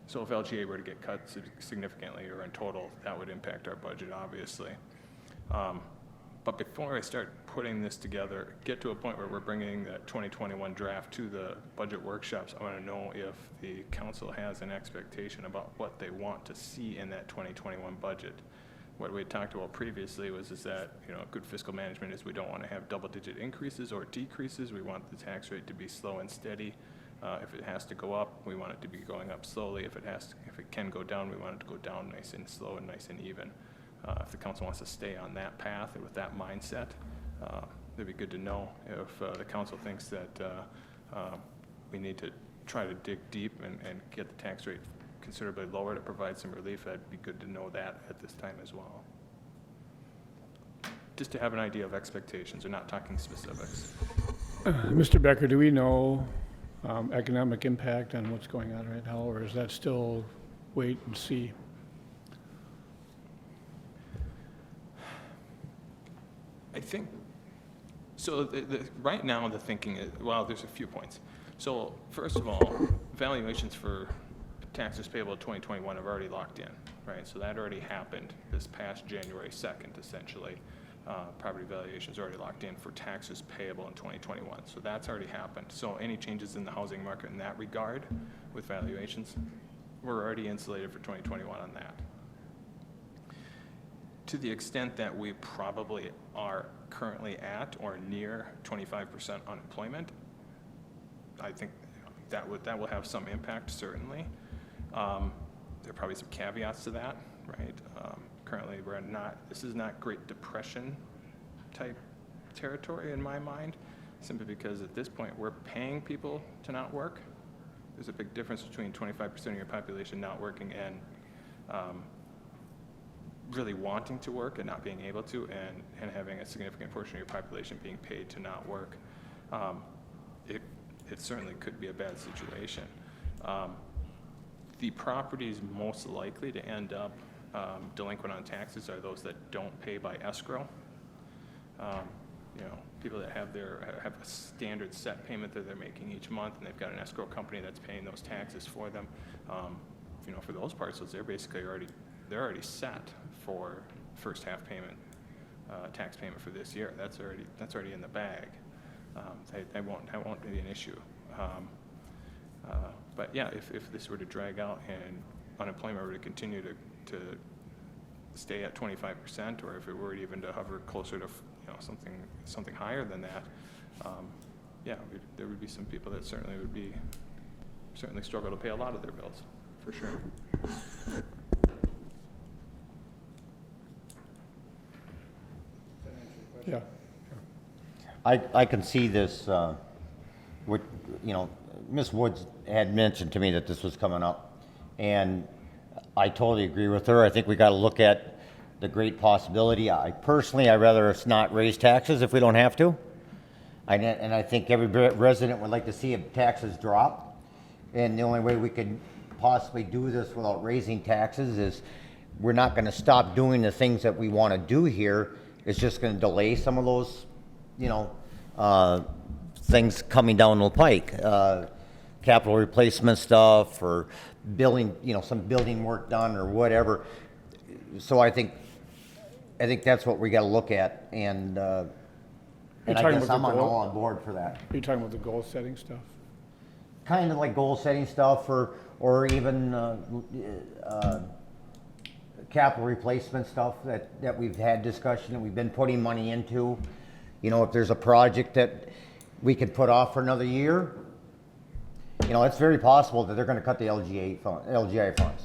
so if LGA were to get cut significantly or in total, that would impact our budget, obviously. But before I start putting this together, get to a point where we're bringing that 2021 draft to the budget workshops, I want to know if the council has an expectation about what they want to see in that 2021 budget. What we had talked about previously is that, good fiscal management is we don't want to have double-digit increases or decreases. We want the tax rate to be slow and steady. If it has to go up, we want it to be going up slowly. If it can go down, we want it to go down nice and slow and nice and even. If the council wants to stay on that path and with that mindset, it'd be good to know. If the council thinks that we need to try to dig deep and get the tax rate considerably lower to provide some relief, that'd be good to know that at this time as well. Just to have an idea of expectations. We're not talking specifics. Mr. Becker, do we know economic impact on what's going on right now, or is that still wait and see? I think, so right now the thinking is, well, there's a few points. So first of all, valuations for taxes payable in 2021 have already locked in, right? So that already happened this past January 2nd, essentially. Property valuations are already locked in for taxes payable in 2021. So that's already happened. So any changes in the housing market in that regard with valuations, we're already insulated for 2021 on that. To the extent that we probably are currently at or near 25% unemployment, I think that will have some impact, certainly. There are probably some caveats to that, right? Currently, this is not Great Depression type territory in my mind, simply because at this point we're paying people to not work. There's a big difference between 25% of your population not working and really wanting to work and not being able to, and having a significant portion of your population being paid to not work, it certainly could be a bad situation. The properties most likely to end up delinquent on taxes are those that don't pay by escrow. You know, people that have a standard set payment that they're making each month, and they've got an escrow company that's paying those taxes for them. You know, for those parcels, they're basically already set for first half payment, tax payment for this year. That's already in the bag. That won't be an issue. But yeah, if this were to drag out and unemployment were to continue to stay at 25%, or if it were even to hover closer to something higher than that, yeah, there would be some people that certainly struggle to pay a lot of their bills, for sure. Yeah. I can see this, Ms. Woods had mentioned to me that this was coming up, and I totally agree with her. I think we got to look at the great possibility. I'd rather us not raise taxes if we don't have to. And I think every resident would like to see taxes drop. And the only way we could possibly do this without raising taxes is we're not going to stop doing the things that we want to do here. It's just going to delay some of those, things coming down the pike. Capital replacement stuff, or building, some building work done or whatever. So I think that's what we got to look at, and I guess I'm all on board for that. Are you talking about the goal setting stuff? Kind of like goal setting stuff, or even capital replacement stuff that we've had discussion and we've been putting money into. If there's a project that we could put off for another year, it's very possible that they're going to cut the LGI funds.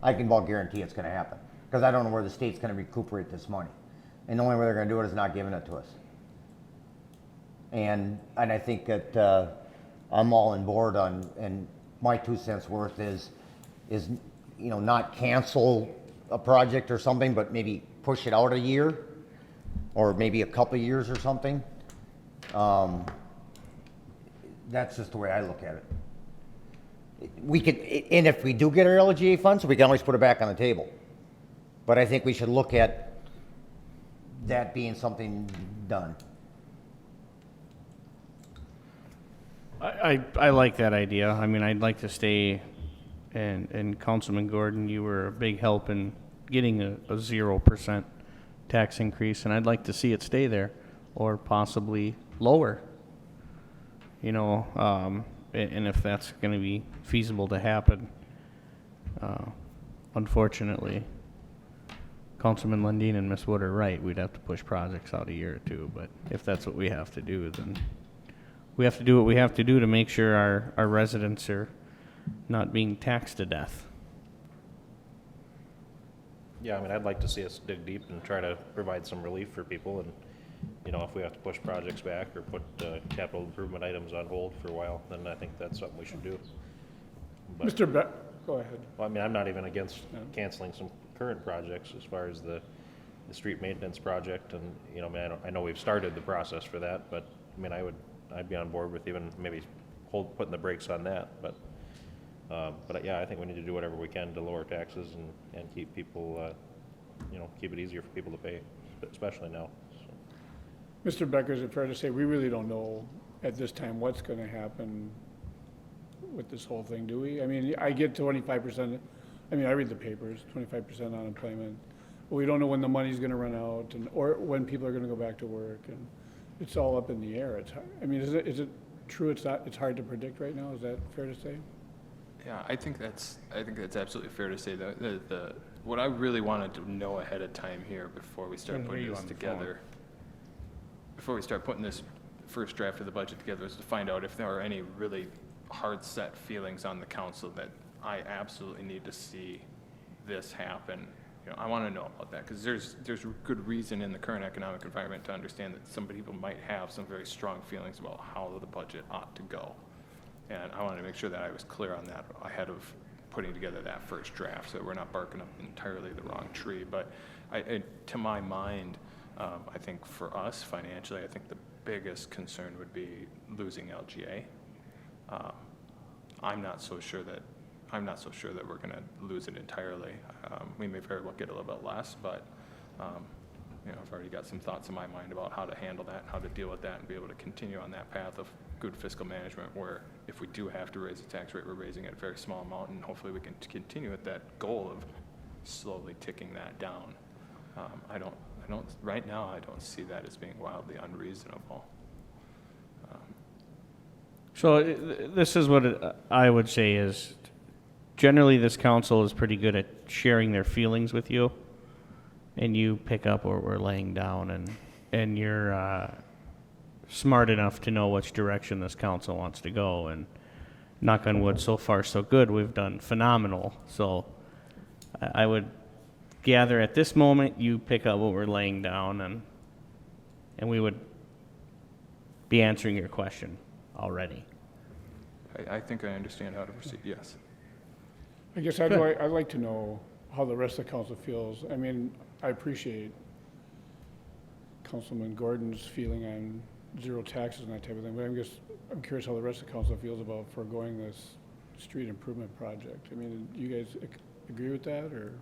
I can about guarantee it's going to happen, because I don't know where the state's going to recuperate this money. And the only way they're going to do it is not giving it to us. And I think that I'm all on board on, and my 2 cents worth is not cancel a project or something, but maybe push it out a year, or maybe a couple of years or something. That's just the way I look at it. We could, and if we do get our LGA funds, we can always put it back on the table. But I think we should look at that being something done. I like that idea. I mean, I'd like to stay, and Councilman Gordon, you were a big help in getting a 0% tax increase, and I'd like to see it stay there, or possibly lower. And if that's going to be feasible to happen, unfortunately, Councilman Lundin and Ms. Wood are right. We'd have to push projects out a year or two, but if that's what we have to do, then we have to do what we have to do to make sure our residents are not being taxed to death. Yeah, I mean, I'd like to see us dig deep and try to provide some relief for people, and if we have to push projects back or put capital improvement items on hold for a while, then I think that's something we should do. But, Mr. Beck, go ahead. well, I mean, I'm not even against canceling some current projects as far as the street maintenance project, and, I mean, I know we've started the process for that, but, I mean, I'd be on board with even maybe putting the brakes on that, but yeah, I think we need to do whatever we can to lower taxes and keep people, keep it easier for people to pay, especially now. Mr. Becker, is it fair to say we really don't know at this time what's going to happen with this whole thing, do we? I mean, I get 25%. I mean, I read the papers, 25% unemployment. But we don't know when the money's going to run out, or when people are going to go back to work, and it's all up in the air. I mean, is it true? It's hard to predict right now. Is that fair to say? Yeah, I think that's absolutely fair to say. What I really wanted to know ahead of time here before we start putting this together, before we start putting this first draft of the budget together, is to find out if there are any really hard set feelings on the council that I absolutely need to see this happen. I want to know about that, because there's good reason in the current economic environment to understand that some people might have some very strong feelings about how the budget ought to go. And I wanted to make sure that I was clear on that ahead of putting together that first draft, so that we're not barking up entirely the wrong tree. But To my mind, I think for us financially, I think the biggest concern would be losing LGA. I'm not so sure that we're going to lose it entirely. We may very well get a little bit less, but I've already got some thoughts in my mind about how to handle that, how to deal with that, and be able to continue on that path of good fiscal management, where if we do have to raise the tax rate, we're raising it a very small amount, and hopefully we can continue with that goal of slowly ticking that down. Right now, I don't see that as being wildly unreasonable. So this is what I would say is, generally this council is pretty good at sharing their feelings with you, and you pick up what we're laying down, and you're smart enough to know which direction this council wants to go, and knock on wood, so far so good. We've done phenomenal. So I would gather at this moment you pick up what we're laying down, and we would be answering your question already. I think I understand how to proceed, yes. I guess I'd like to know how the rest of the council feels. I mean, I appreciate Councilman Gordon's feeling on zero taxes and that type of thing, but I'm curious how the rest of the council feels about foregoing this street improvement project. I mean, you guys agree with that, or?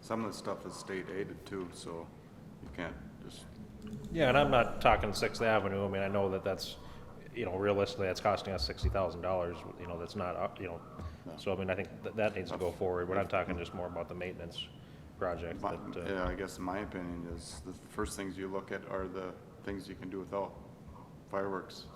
Some of the stuff is state aided too, so you can't just, Yeah, and I'm not talking Sixth Avenue. I mean, I know that that's, realistically, that's costing us $60,000, that's not, so I mean, I think that needs to go forward, but I'm talking just more about the maintenance project. yeah, I guess in my opinion is the first things you look at are the things you can do without. Fireworks,